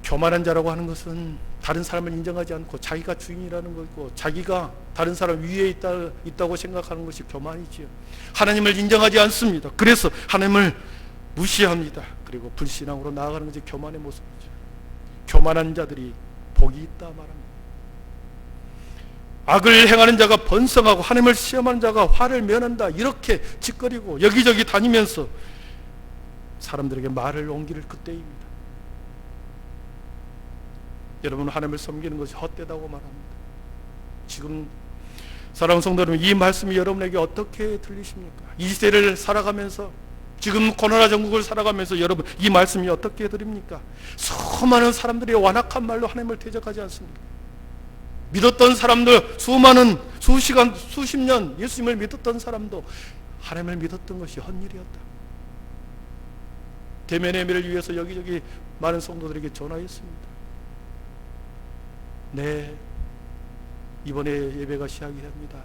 Speaker 1: 교만한 자라고 하는 것은 다른 사람을 인정하지 않고 자기가 주인이라는 것이고 자기가 다른 사람 위에 있다고 생각하는 것이 교만이지요. 하나님을 인정하지 않습니다. 그래서 하나님을 무시합니다. 그리고 불신앙으로 나아가는 것이 교만의 모습이죠. 교만한 자들이 복이 있다 말합니다. 악을 행하는 자가 번성하고 하나님을 시험하는 자가 화를 면한다. 이렇게 짓거리고 여기저기 다니면서 사람들에게 말을 옮길 그때입니다. 여러분, 하나님을 섬기는 것이 헛되다고 말합니다. 지금 사랑하는 성도 여러분, 이 말씀이 여러분에게 어떻게 들리십니까? 이 시대를 살아가면서, 지금 코로나 전국을 살아가면서 여러분, 이 말씀이 어떻게 들립니까? 수많은 사람들이 완악한 말로 하나님을 대적하지 않습니까? 믿었던 사람들, 수시간, 수십 년 예수님을 믿었던 사람도 하나님을 믿었던 것이 헛일이었다. 대면 예배를 위해서 여기저기 많은 성도들에게 전화했습니다. 네, 이번에 예배가 시작이 합니다.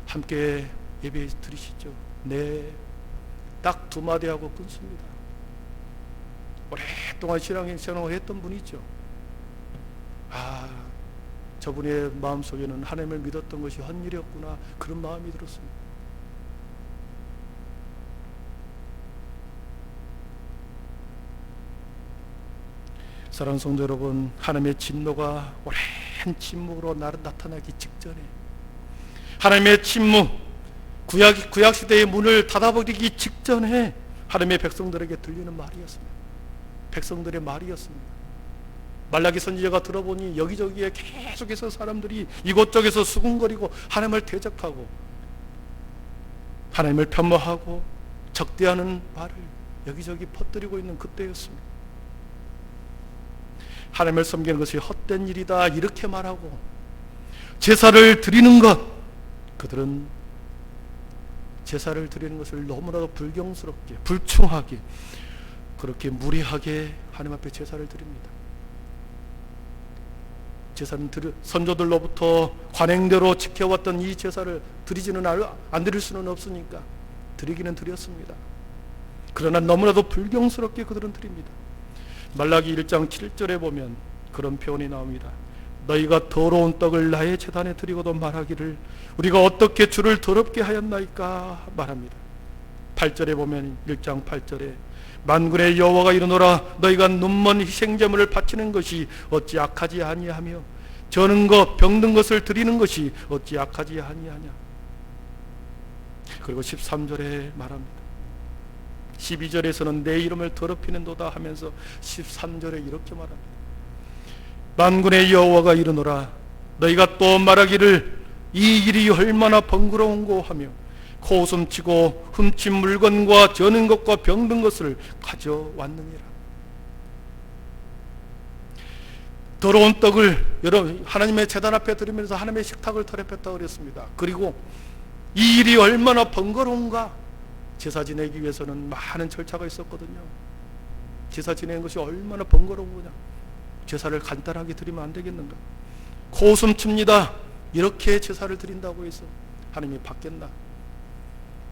Speaker 1: 함께 예배 드리시죠. 네, 딱 두 마디 하고 끊습니다. 오랫동안 신앙생활을 했던 분이죠. 저분의 마음속에는 하나님을 믿었던 것이 헛일이었구나, 그런 마음이 들었습니다. 사랑하는 성도 여러분, 하나님의 진노가 오랜 침묵으로 나타나기 직전에, 하나님의 침묵, 구약시대의 문을 닫아버리기 직전에 하나님의 백성들에게 들리는 말이었습니다. 백성들의 말이었습니다. 말라기 선지자가 들어보니 여기저기에 계속해서 사람들이 이곳저곳에서 수군거리고 하나님을 대적하고 하나님을 폄하하고 적대하는 말을 여기저기 퍼뜨리고 있는 그때였습니다. 하나님을 섬기는 것이 헛된 일이다, 이렇게 말하고 제사를 드리는 것, 그들은 제사를 드리는 것을 너무나도 불경스럽게, 불충하게, 그렇게 무례하게 하나님 앞에 제사를 드립니다. 제사는 선조들로부터 관행대로 지켜왔던 이 제사를 안 드릴 수는 없으니까 드리기는 드렸습니다. 그러나 너무나도 불경스럽게 그들은 드립니다. 말라기 1장 7절에 보면 그런 표현이 나옵니다. 너희가 더러운 떡을 나의 제단에 드리고도 말하기를 우리가 어떻게 주를 더럽게 하였나이까 말합니다. 8절에 보면 1장 8절에 만군의 여호와가 이르노라 너희가 눈먼 희생제물을 바치는 것이 어찌 악하지 아니하며 저는 것 병든 것을 드리는 것이 어찌 악하지 아니하냐. 그리고 13절에 말합니다. 12절에서는 내 이름을 더럽히는도다 하면서 13절에 이렇게 말합니다. 만군의 여호와가 이르노라 너희가 또 말하기를 이 일이 얼마나 번거로운고 하며 코웃음치고 훔친 물건과 저는 것과 병든 것을 가져왔느니라. 더러운 떡을 여러분 하나님의 제단 앞에 드리면서 하나님의 식탁을 더럽혔다고 그랬습니다. 그리고 이 일이 얼마나 번거로운가. 제사 지내기 위해서는 많은 절차가 있었거든요. 제사 지내는 것이 얼마나 번거로운 거냐. 제사를 간단하게 드리면 안 되겠는가. 코웃음칩니다. 이렇게 제사를 드린다고 해서 하나님이 받겠나.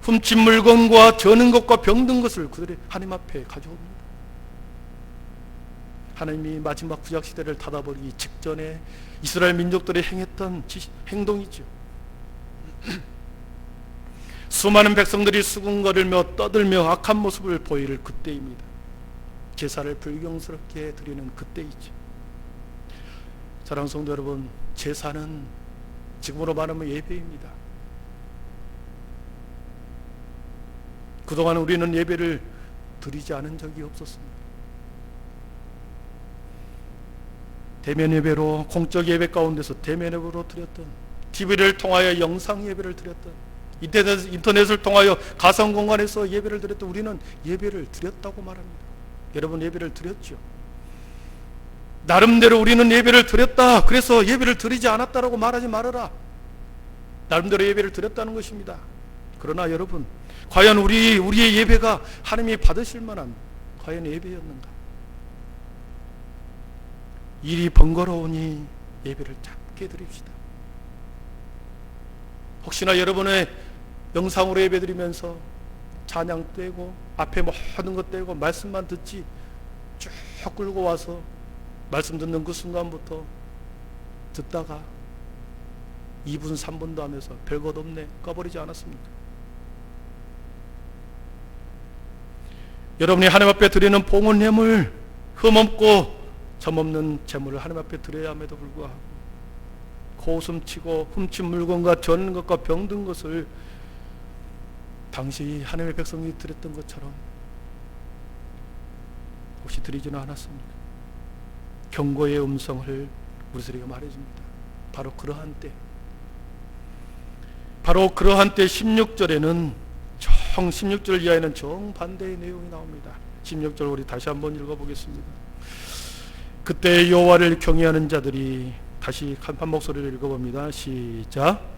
Speaker 1: 훔친 물건과 저는 것과 병든 것을 그들이 하나님 앞에 가져옵니다. 하나님이 마지막 구약시대를 닫아버리기 직전에 이스라엘 민족들이 행했던 행동이죠. 수많은 백성들이 수군거리며 떠들며 악한 모습을 보이를 그때입니다. 제사를 불경스럽게 드리는 그때이죠. 사랑하는 성도 여러분, 제사는 지금으로 말하면 예배입니다. 그동안 우리는 예배를 드리지 않은 적이 없었습니다. 대면 예배로, 공적 예배 가운데서 대면 예배로 드렸던, TV를 통하여 영상 예배를 드렸던, 인터넷을 통하여 가상 공간에서 예배를 드렸던 우리는 예배를 드렸다고 말합니다. 여러분 예배를 드렸죠. 나름대로 우리는 예배를 드렸다. 그래서 예배를 드리지 않았다라고 말하지 말아라. 나름대로 예배를 드렸다는 것입니다. 그러나 여러분, 과연 우리의 예배가 하나님이 받으실 만한 과연 예배였는가? 일이 번거로우니 예배를 작게 드립시다. 혹시나 여러분의 영상으로 예배드리면서 찬양 떼고 앞에 모든 것 떼고 말씀만 듣지 쭉 끌고 와서 말씀 듣는 그 순간부터 듣다가 2분 3분도 하면서 별것 없네 꺼버리지 않았습니까? 여러분이 하나님 앞에 드리는 봉헌 예물, 흠없고 점없는 제물을 하나님 앞에 드려야 함에도 불구하고 고웃음치고 훔친 물건과 전 것과 병든 것을 당시 하나님의 백성이 드렸던 것처럼 혹시 드리지는 않았습니까? 경고의 음성을 우리들에게 말해줍니다. 바로 그러한 때 16절에는 16절 이하에는 정반대의 내용이 나옵니다. 16절 우리 다시 한번 읽어보겠습니다. 그때 여호와를 경외하는 자들이, 다시 한 목소리로 읽어봅니다. 시작.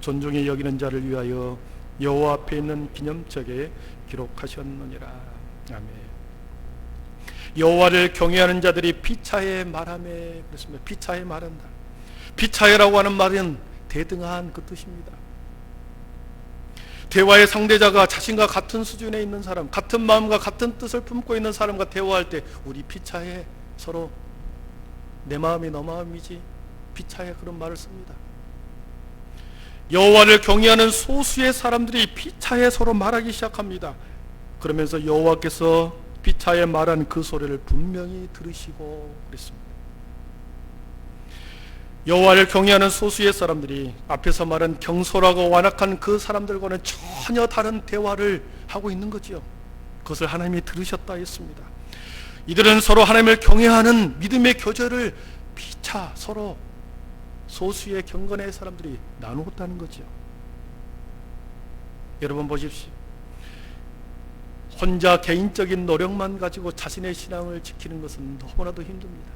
Speaker 1: 존중히 여기는 자를 위하여 여호와 앞에 있는 기념책에 기록하셨느니라. 아멘. 여호와를 경외하는 자들이 피차에 말하매 그랬습니다. 피차에 말한다. 피차에라고 하는 말은 대등한 그 뜻입니다. 대화의 상대자가 자신과 같은 수준에 있는 사람, 같은 마음과 같은 뜻을 품고 있는 사람과 대화할 때 우리 피차에 서로 내 마음이 너 마음이지 피차에 그런 말을 씁니다. 여호와를 경외하는 소수의 사람들이 피차에 서로 말하기 시작합니다. 그러면서 여호와께서 피차에 말한 그 소리를 분명히 들으시고 그랬습니다. 여호와를 경외하는 소수의 사람들이 앞에서 말한 경솔하고 완악한 그 사람들과는 전혀 다른 대화를 하고 있는 거죠. 그것을 하나님이 들으셨다 했습니다. 이들은 서로 하나님을 경외하는 믿음의 교제를 피차 서로 소수의 경건의 사람들이 나누었다는 거죠. 여러분 보십시오. 혼자 개인적인 노력만 가지고 자신의 신앙을 지키는 것은 너무나도 힘듭니다.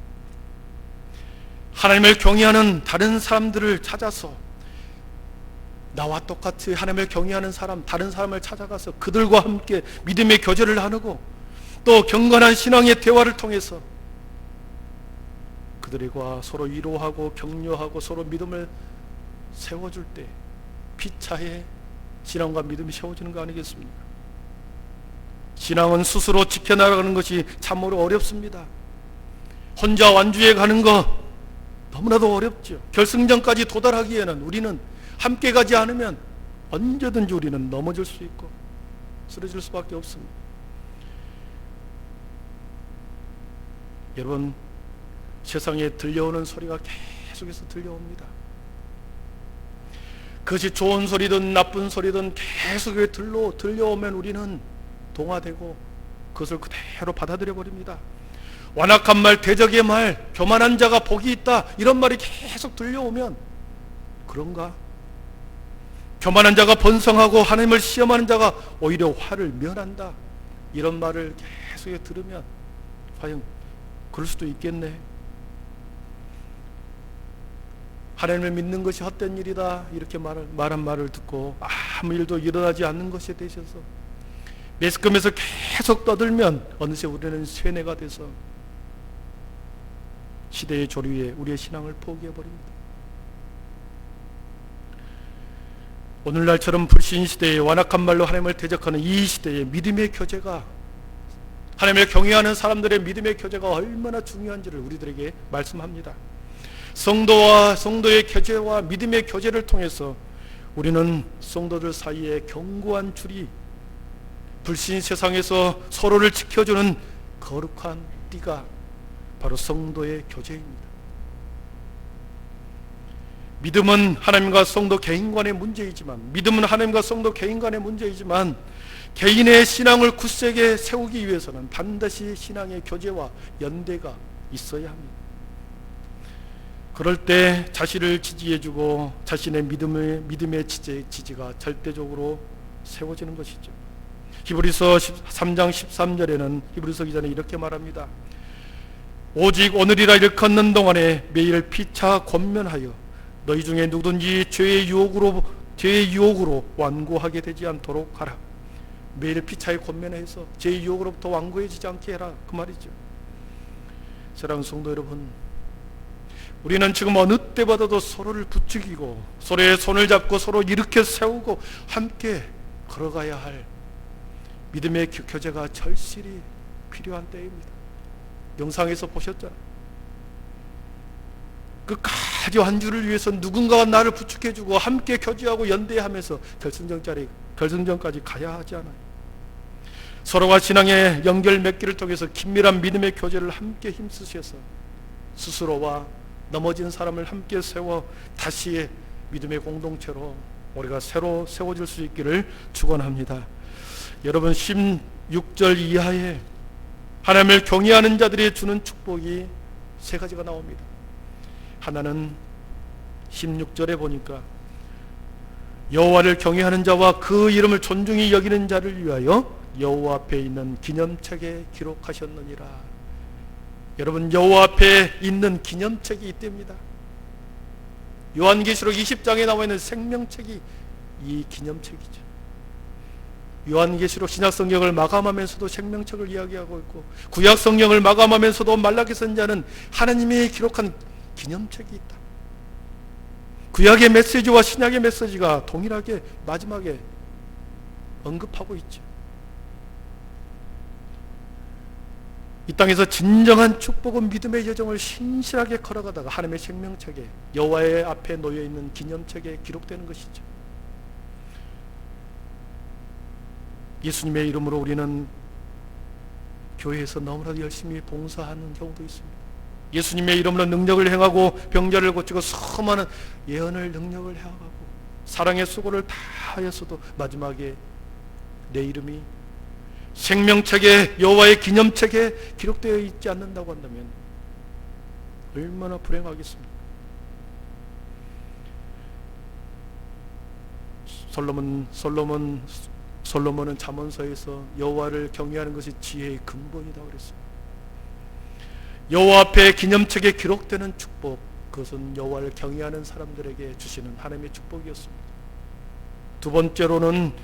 Speaker 1: 하나님을 경외하는 다른 사람들을 찾아서 나와 똑같이 하나님을 경외하는 사람, 다른 사람을 찾아가서 그들과 함께 믿음의 교제를 나누고 또 경건한 신앙의 대화를 통해서 그들과 서로 위로하고 격려하고 서로 믿음을 세워줄 때 피차에 신앙과 믿음이 세워지는 거 아니겠습니까? 신앙은 스스로 지켜나가는 것이 참으로 어렵습니다. 혼자 완주해 가는 거 너무나도 어렵죠. 결승전까지 도달하기에는 우리는 함께 가지 않으면 언제든지 우리는 넘어질 수 있고 쓰러질 수밖에 없습니다. 여러분, 세상에 들려오는 소리가 계속해서 들려옵니다. 그것이 좋은 소리든 나쁜 소리든 계속 들려오면 우리는 동화되고 그것을 그대로 받아들여 버립니다. 완악한 말, 대적의 말, 교만한 자가 복이 있다 이런 말이 계속 들려오면 그런가? 교만한 자가 번성하고 하나님을 시험하는 자가 오히려 화를 면한다 이런 말을 계속 들으면 과연 그럴 수도 있겠네. 하나님을 믿는 것이 헛된 일이다 이렇게 말한 말을 듣고 아무 일도 일어나지 않는 것에 대해서 매스컴에서 계속 떠들면 어느새 우리는 쇠뇌가 돼서 시대의 조류에 우리의 신앙을 포기해버립니다. 오늘날처럼 불신시대에 완악한 말로 하나님을 대적하는 이 시대에 믿음의 교제가, 하나님을 경외하는 사람들의 믿음의 교제가 얼마나 중요한지를 우리들에게 말씀합니다. 성도와 성도의 교제와 믿음의 교제를 통해서 우리는 성도들 사이에 견고한 줄이, 불신 세상에서 서로를 지켜주는 거룩한 띠가 바로 성도의 교제입니다. 믿음은 하나님과 성도 개인 간의 문제이지만, 믿음은 하나님과 성도 개인 간의 문제이지만 개인의 신앙을 굳세게 세우기 위해서는 반드시 신앙의 교제와 연대가 있어야 합니다. 그럴 때 자신을 지지해주고 자신의 믿음의 지지가 절대적으로 세워지는 것이죠. 히브리서 3장 13절에는 히브리서 기자는 이렇게 말합니다. 오직 오늘이라 일컫는 동안에 매일 피차 권면하여 너희 중에 누구든지 죄의 유혹으로 완고하게 되지 않도록 하라. 매일 피차에 권면해서 제 유혹으로부터 완고해지지 않게 해라, 그 말이죠. 사랑하는 성도 여러분, 우리는 지금 어느 때보다도 서로를 부추기고 서로의 손을 잡고 서로 일으켜 세우고 함께 걸어가야 할 믿음의 교제가 절실히 필요한 때입니다. 영상에서 보셨잖아요. 끝까지 완주를 위해서 누군가가 나를 부축해주고 함께 교제하고 연대하면서 결승전까지 가야 하지 않아요. 서로가 신앙의 연결 맺기를 통해서 긴밀한 믿음의 교제를 함께 힘쓰셔서 스스로와 넘어진 사람을 함께 세워 다시 믿음의 공동체로 우리가 새로 세워질 수 있기를 축원합니다. 여러분, 16절 이하에 하나님을 경외하는 자들이 주는 축복이 세 가지가 나옵니다. 하나는 16절에 보니까 여호와를 경외하는 자와 그 이름을 존중히 여기는 자를 위하여 여호와 앞에 있는 기념책에 기록하셨느니라. 여러분, 여호와 앞에 있는 기념책이 있답니다. 요한계시록 20장에 나와 있는 생명책이 이 기념책이죠. 요한계시록 신약성경을 마감하면서도 생명책을 이야기하고 있고, 구약성경을 마감하면서도 말라기 선지자는 하나님이 기록한 기념책이 있다. 구약의 메시지와 신약의 메시지가 동일하게 마지막에 언급하고 있죠. 이 땅에서 진정한 축복은 믿음의 여정을 신실하게 걸어가다가 하나님의 생명책에, 여호와의 앞에 놓여있는 기념책에 기록되는 것이죠. 예수님의 이름으로 우리는 교회에서 너무나도 열심히 봉사하는 경우도 있습니다. 예수님의 이름으로 능력을 행하고 병자를 고치고 수많은 예언을 능력을 행하고 사랑의 수고를 다하였어도 마지막에 내 이름이 생명책에, 여호와의 기념책에 기록되어 있지 않는다고 한다면 얼마나 불행하겠습니까? 솔로몬은 잠언서에서 여호와를 경외하는 것이 지혜의 근본이다 그랬습니다. 여호와 앞에 기념책에 기록되는 축복, 그것은 여호와를 경외하는 사람들에게 주시는 하나님의 축복이었습니다. 두 번째로는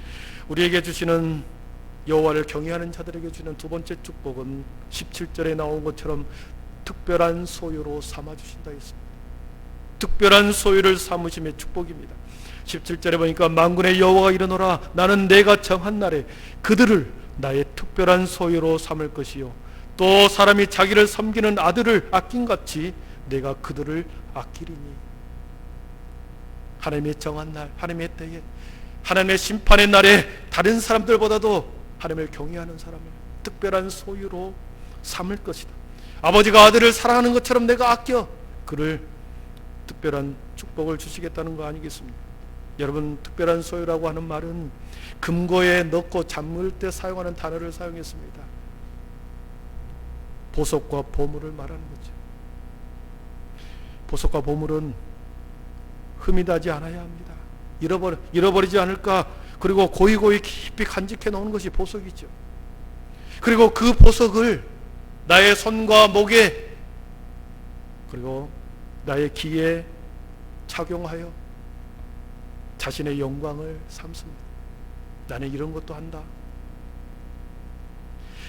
Speaker 1: 우리에게 주시는, 여호와를 경외하는 자들에게 주는 두 번째 축복은 17절에 나온 것처럼 특별한 소유로 삼아주신다 했습니다. 특별한 소유를 삼으심의 축복입니다. 17절에 보니까 만군의 여호와가 이르노라, 나는 내가 정한 날에 그들을 나의 특별한 소유로 삼을 것이요, 또 사람이 자기를 섬기는 아들을 아낀같이 내가 그들을 아끼리니. 하나님의 정한 날, 하나님의 때에, 하나님의 심판의 날에 다른 사람들보다도 하나님을 경외하는 사람을 특별한 소유로 삼을 것이다. 아버지가 아들을 사랑하는 것처럼 내가 아껴 그를 특별한 축복을 주시겠다는 거 아니겠습니까? 여러분, 특별한 소유라고 하는 말은 금고에 넣고 잠을 때 사용하는 단어를 사용했습니다. 보석과 보물을 말하는 거죠. 보석과 보물은 흠이 나지 않아야 합니다. 잃어버리지 않을까, 그리고 고이고이 깊이 간직해 놓은 것이 보석이죠. 그리고 그 보석을 나의 손과 목에, 그리고 나의 귀에 착용하여 자신의 영광을 삼습니다. 나는 이런 것도 한다.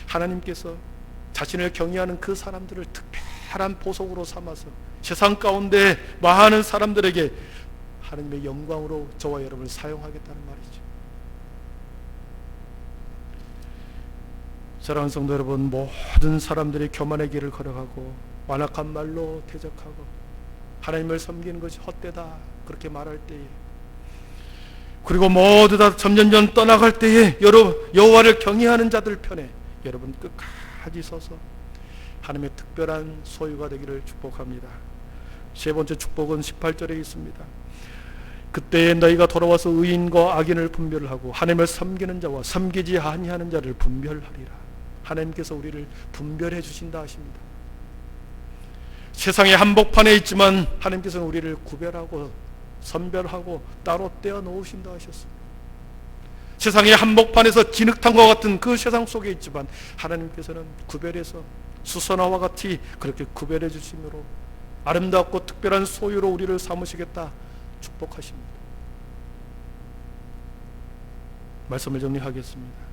Speaker 1: 하나님께서 자신을 경외하는 그 사람들을 특별한 보석으로 삼아서 세상 가운데 많은 사람들에게 하나님의 영광으로 저와 여러분을 사용하겠다는 말이죠. 사랑하는 성도 여러분, 모든 사람들이 교만의 길을 걸어가고 완악한 말로 대적하고 하나님을 섬기는 것이 헛되다 그렇게 말할 때에, 그리고 모두 다 점점점 떠나갈 때에 여호와를 경외하는 자들 편에 여러분 끝까지 서서 하나님의 특별한 소유가 되기를 축복합니다. 세 번째 축복은 18절에 있습니다. 그때에 너희가 돌아와서 의인과 악인을 분별하고 하나님을 섬기는 자와 섬기지 아니하는 자를 분별하리라. 하나님께서 우리를 분별해 주신다 하십니다. 세상의 한복판에 있지만 하나님께서는 우리를 구별하고 선별하고 따로 떼어 놓으신다 하셨습니다. 세상의 한복판에서 진흙탕과 같은 그 세상 속에 있지만 하나님께서는 구별해서 수선화와 같이 그렇게 구별해 주심으로 아름답고 특별한 소유로 우리를 삼으시겠다 축복하십니다. 말씀을 정리하겠습니다.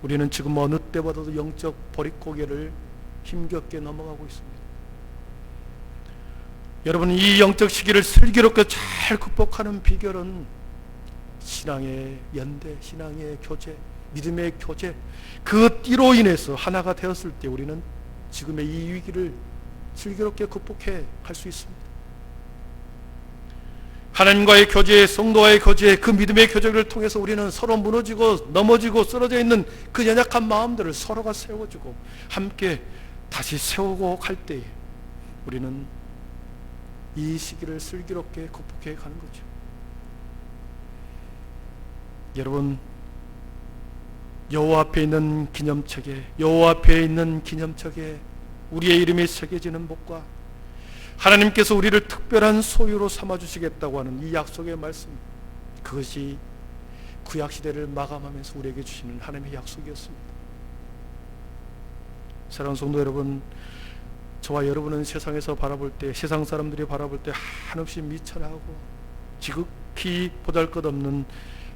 Speaker 1: 우리는 지금 어느 때보다도 영적 보릿고개를 힘겹게 넘어가고 있습니다. 여러분, 이 영적 시기를 슬기롭게 잘 극복하는 비결은 신앙의 연대, 신앙의 교제, 믿음의 교제, 그 띠로 인해서 하나가 되었을 때 우리는 지금의 이 위기를 슬기롭게 극복해 갈 수 있습니다. 하나님과의 교제, 성도와의 교제, 그 믿음의 교제를 통해서 우리는 서로 무너지고 넘어지고 쓰러져 있는 그 연약한 마음들을 서로가 세워주고 함께 다시 세우고 갈 때에 우리는 이 시기를 슬기롭게 극복해 가는 거죠. 여러분, 여호와 앞에 있는 기념책에, 여호와 앞에 있는 기념책에 우리의 이름이 새겨지는 복과 하나님께서 우리를 특별한 소유로 삼아주시겠다고 하는 이 약속의 말씀, 그것이 구약시대를 마감하면서 우리에게 주시는 하나님의 약속이었습니다. 사랑하는 성도 여러분, 저와 여러분은 세상에서 바라볼 때, 세상 사람들이 바라볼 때 한없이 미천하고 지극히 보잘것없는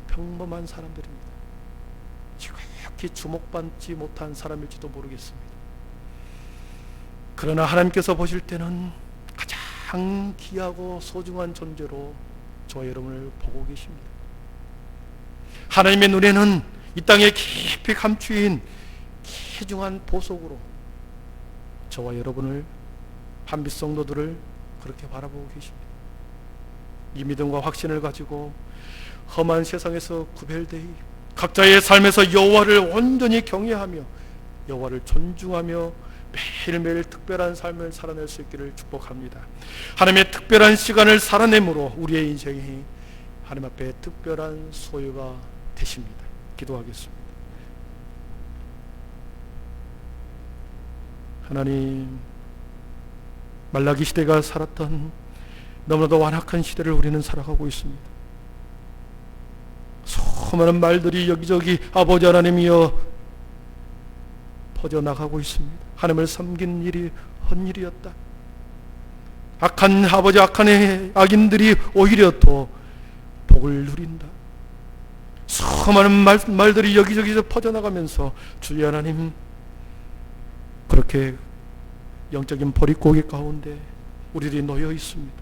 Speaker 1: 평범한 사람들입니다. 지극히 주목받지 못한 사람일지도 모르겠습니다. 그러나 하나님께서 보실 때는 가장 귀하고 소중한 존재로 저와 여러분을 보고 계십니다. 하나님의 눈에는 이 땅에 깊이 감추인 귀중한 보석으로 저와 여러분을, 한빛 성도들을 그렇게 바라보고 계십니다. 이 믿음과 확신을 가지고 험한 세상에서 구별되이 각자의 삶에서 여호와를 온전히 경외하며 여호와를 존중하며 매일매일 특별한 삶을 살아낼 수 있기를 축복합니다. 하나님의 특별한 시간을 살아내므로 우리의 인생이 하나님 앞에 특별한 소유가 되십니다. 기도하겠습니다. 하나님, 말라기 시대가 살았던 너무나도 완악한 시대를 우리는 살아가고 있습니다. 수많은 말들이 여기저기 아버지 하나님이여 퍼져나가고 있습니다. 하나님을 섬긴 일이 헛일이었다. 악한 아버지, 악한 악인들이 오히려 더 복을 누린다. 수많은 말들이 여기저기서 퍼져나가면서 주여 하나님, 그렇게 영적인 보릿고개 가운데 우리들이 놓여 있습니다.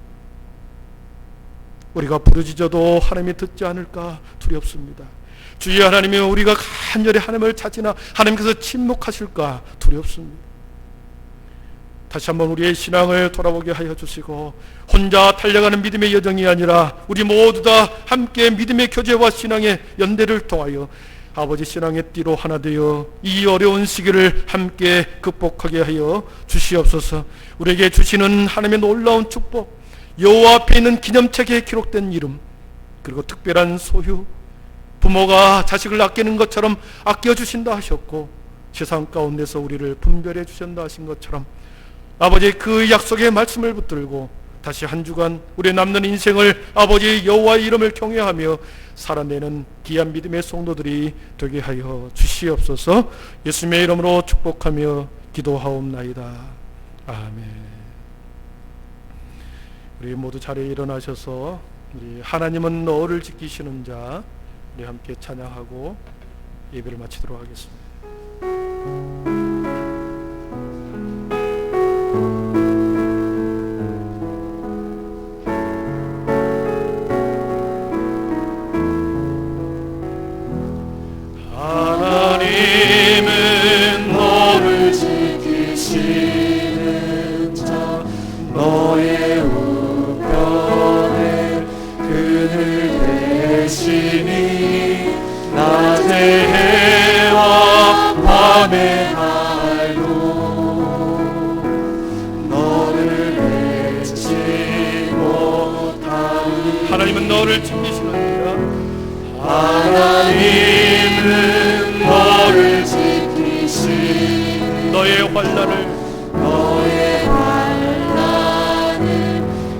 Speaker 1: 우리가 부르짖어도 하나님이 듣지 않을까 두렵습니다. 주여 하나님이 우리가 간절히 하나님을 찾으나 하나님께서 침묵하실까 두렵습니다. 다시 한번 우리의 신앙을 돌아보게 하여 주시고 혼자 달려가는 믿음의 여정이 아니라 우리 모두 다 함께 믿음의 교제와 신앙의 연대를 통하여 아버지 신앙의 띠로 하나 되어 이 어려운 시기를 함께 극복하게 하여 주시옵소서. 우리에게 주시는 하나님의 놀라운 축복, 여호와 앞에 있는 기념책에 기록된 이름, 그리고 특별한 소유, 부모가 자식을 아끼는 것처럼 아껴주신다 하셨고 세상 가운데서 우리를 분별해 주신다 하신 것처럼 아버지의 그 약속의 말씀을 붙들고 다시 한 주간 우리의 남는 인생을 아버지 여호와의 이름을 경외하며 살아내는 귀한 믿음의 성도들이 되게 하여 주시옵소서. 예수님의 이름으로 축복하며 기도하옵나이다. 아멘. 우리 모두 자리에 일어나셔서 우리 하나님은 너를 지키시는 자, 우리 함께 찬양하고 예배를 마치도록 하겠습니다.
Speaker 2: 하나님은 너를 지키시는 자, 너의 우편에 그늘 대시니 낮의 해와 밤의 하루 너를 잊지 못하니.
Speaker 1: 하나님은 너를 지키시느니라.
Speaker 2: 하나님은 너를 지키시니
Speaker 1: 너의 환난을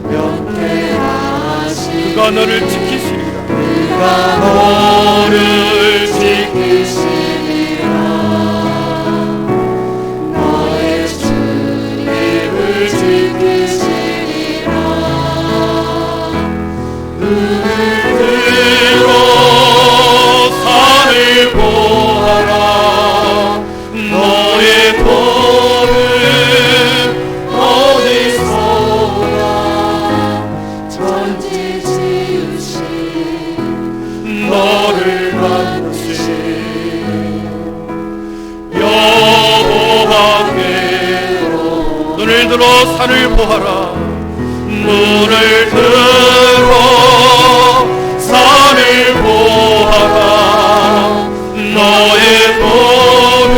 Speaker 2: 명쾌하시니
Speaker 1: 그가 너를 지키시리라.
Speaker 2: 그가 너를 지키시리라. 너의 주님을 지키시리라. 눈을 들어 산을 보아라.
Speaker 1: 들어 산을 보아라.
Speaker 2: 눈을 들어 산을 보아라. 너의 도는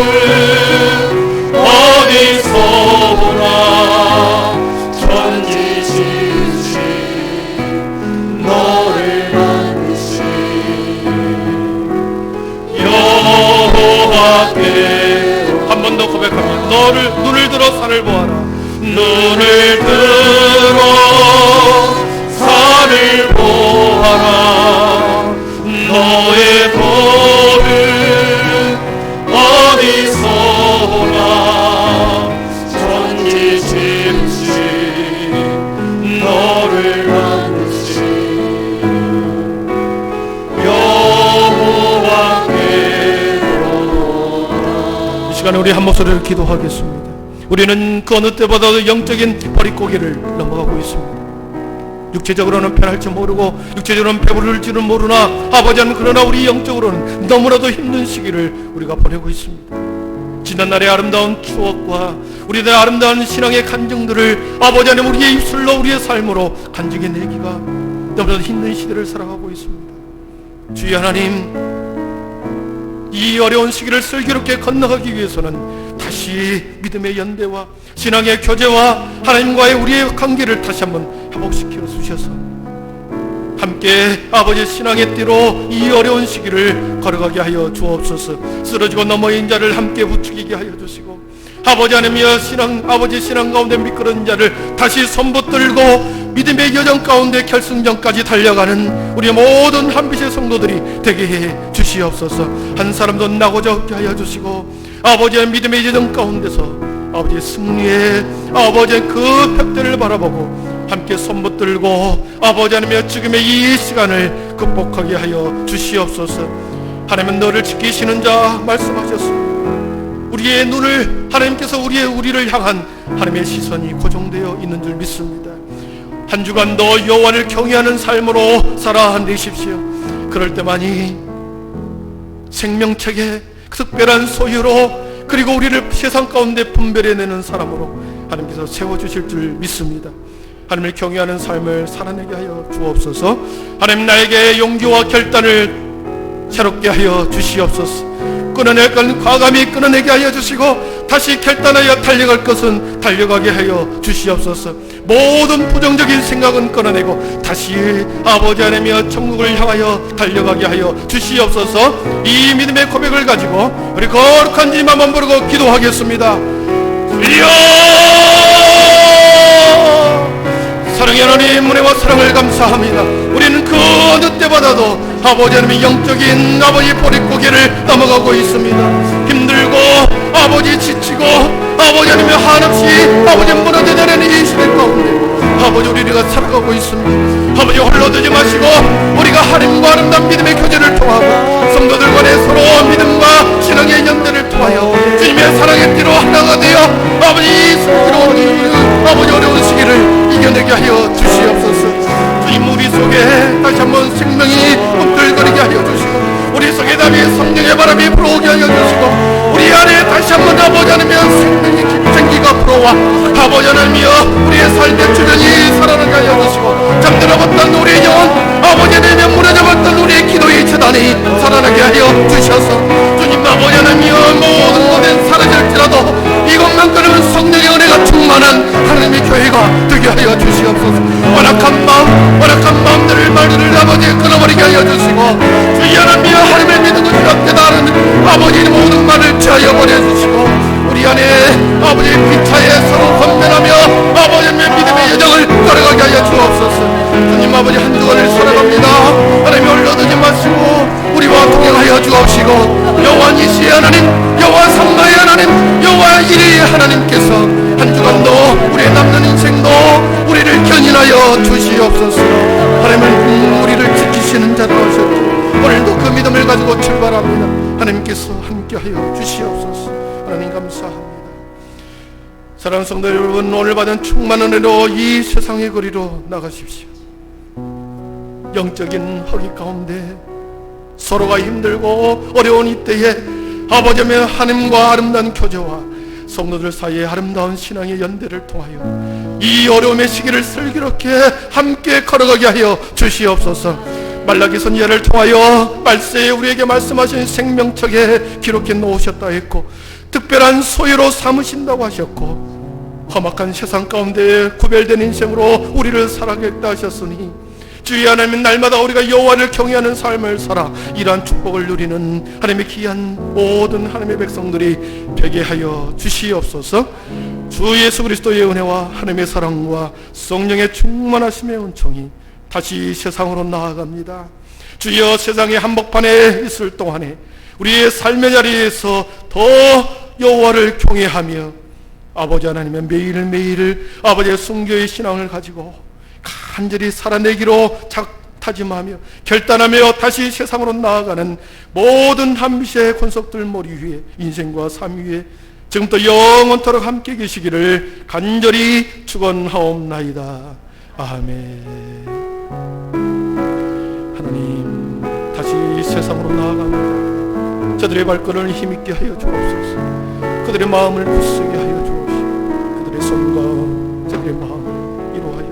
Speaker 2: 어디서 오나. 천지 지으신 너를 만드신 여호와께.
Speaker 1: 한 번 더 고백합니다. 눈을 들어 산을 보아라.
Speaker 2: 눈을 들어 산을 보아라. 너의 도는 어디서 오나. 천지 지으신 너를 만드신 여호와께로다.
Speaker 1: 이 시간에 우리 한 목소리를 기도하겠습니다. 우리는 그 어느 때보다도 영적인 버릿고개를 넘어가고 있습니다. 육체적으로는 편할지 모르고 육체적으로는 배부를지는 모르나 아버지는 그러나 우리 영적으로는 너무나도 힘든 시기를 우리가 보내고 있습니다. 지난날의 아름다운 추억과 우리들의 아름다운 신앙의 간증들을 아버지 하나님 우리의 입술로 우리의 삶으로 간증해내기가 너무나도 힘든 시대를 살아가고 있습니다. 주여 하나님, 이 어려운 시기를 슬기롭게 건너가기 위해서는 다시 믿음의 연대와 신앙의 교제와 하나님과의 우리의 관계를 다시 한번 회복시켜 주셔서 함께 아버지의 신앙의 띠로 이 어려운 시기를 걸어가게 하여 주옵소서. 쓰러지고 넘어진 자를 함께 부추기게 하여 주시고 아버지 하나님이여 아버지 신앙 가운데 미끄러진 자를 다시 손붙들고 믿음의 여정 가운데 결승전까지 달려가는 우리의 모든 한빛의 성도들이 되게 해 주시옵소서. 한 사람도 나고자 없게 하여 주시고 아버지의 믿음의 여정 가운데서 아버지의 승리의 아버지의 그 벽대를 바라보고 함께 손붙들고 아버지 하나님의 지금의 이 시간을 극복하게 하여 주시옵소서. 하나님은 너를 지키시는 자 말씀하셨습니다. 우리의 눈을 하나님께서 우리를 향한 하나님의 시선이 고정되어 있는 줄 믿습니다. 한 주간도 여호와를 경외하는 삶으로 살아내십시오. 그럴 때만이 생명책의 특별한 소유로 그리고 우리를 세상 가운데 분별해내는 사람으로 하나님께서 세워주실 줄 믿습니다. 하나님을 경외하는 삶을 살아내게 하여 주옵소서. 하나님 나에게 용기와 결단을 새롭게 하여 주시옵소서. 끊어낼 건 과감히 끊어내게 하여 주시고 다시 결단하여 달려갈 것은 달려가게 하여 주시옵소서. 모든 부정적인 생각은 끊어내고 다시 아버지 하나님이여 천국을 향하여 달려가게 하여 주시옵소서. 이 믿음의 고백을 가지고 우리 거룩한 이름 한번 부르고 기도하겠습니다. 주여! 사랑의 하나님 은혜와 사랑을 감사합니다. 우리는 그 어느 때보다도 아버지 하나님의 영적인 아버지 보릿고개를 넘어가고 있습니다. 힘들고 아버지 지치고 아버지 하나님의 한없이 아버지 무너져내는 이 시대 가운데 아버지 우리가 살아가고 있습니다. 아버지 홀로 두지 마시고 우리가 하나님과 아름다운 믿음의 교제를 통하고 성도들 간에 서로 믿음과 신앙의 연대를 통하여 주님의 사랑의 띠로 하나가 되어 아버지 슬기로운 아버지 어려운 시기를 이겨내게 하여 주시옵소서. 주님 우리 속에 다시 한번 생명이 꿈틀거리게 하여 주시고 우리 속에 다시 성령의 바람이 불어오게 하여 주시고 우리 안에 다시 한번 아버지 하나님의 생명의 생기가 불어와 아버지 하나님이여 우리의 삶의 주변이 살아나게 하여 주시고 잠들어봤던 우리의 영혼 아버지 하나님의 무너져봤던 우리의 기도의 재단이 살아나게 하여 주셔서 주님 아버지 하나님이여 모든 것은 사라질지라도 이것만큼은 성령의 은혜가 충만한 하나님의 교회가 되게 하여 주시옵소서. 완악한 마음들을 말들을 아버지 끊어버리게 하여 주시고 주의 하나님이여 하나님의 믿음을 깨달은 아버지의 모든 말을 취하여 버려주시고 우리 안에 아버지의 피차에 서로 건면하며 아버지의 믿음의 여정을 걸어가게 하여 주옵소서. 주님 아버지 한 주간을 살아갑니다. 하나님 올려두지 마시고 우리와 동행하여 주옵시고 여호와 니시의 하나님 여호와 삼가의 하나님 여호와 이레의 하나님께서 한 주간도 우리의 남는 인생도 우리를 견인하여 주시옵소서. 하나님은 우리를 지키시는 자로 하셨고 오늘도 그 믿음을 가지고 출발합니다. 하나님께서 함께하여 주시옵소서. 하나님 감사합니다. 사랑하는 성도 여러분, 오늘 받은 충만한 은혜로 이 세상의 거리로 나가십시오. 영적인 허기 가운데 서로가 힘들고 어려운 이때에 아버지의 하나님과 아름다운 교제와 성도들 사이의 아름다운 신앙의 연대를 통하여 이 어려움의 시기를 슬기롭게 함께 걸어가게 하여 주시옵소서. 말라기 선지자를 통하여 말세에 우리에게 말씀하신 생명책에 기록해 놓으셨다 했고 특별한 소유로 삼으신다고 하셨고 험악한 세상 가운데 구별된 인생으로 우리를 살아가겠다 하셨으니 주의 하나님, 날마다 우리가 여호와를 경외하는 삶을 살아 이러한 축복을 누리는 하나님의 귀한 모든 하나님의 백성들이 되게 하여 주시옵소서. 주 예수 그리스도의 은혜와 하나님의 사랑과 성령의 충만하심의 은총이 다시 세상으로 나아갑니다. 주여, 세상의 한복판에 있을 동안에 우리의 삶의 자리에서 더 여호와를 경외하며 아버지 하나님의 매일매일 아버지의 순교의 신앙을 가지고 간절히 살아내기로 다짐하며 결단하며 다시 세상으로 나아가는 모든 한빛의 권속들 머리 위에, 인생과 삶 위에 지금부터 영원토록 함께 계시기를 간절히 축원하옵나이다. 아멘. 하나님, 다시 세상으로 나아갑니다. 저들의 발걸음을 힘있게 하여 주옵소서. 그들의 마음을 굳세게 하여 주옵시고 그들의 손과 저들의 마음을 이루하여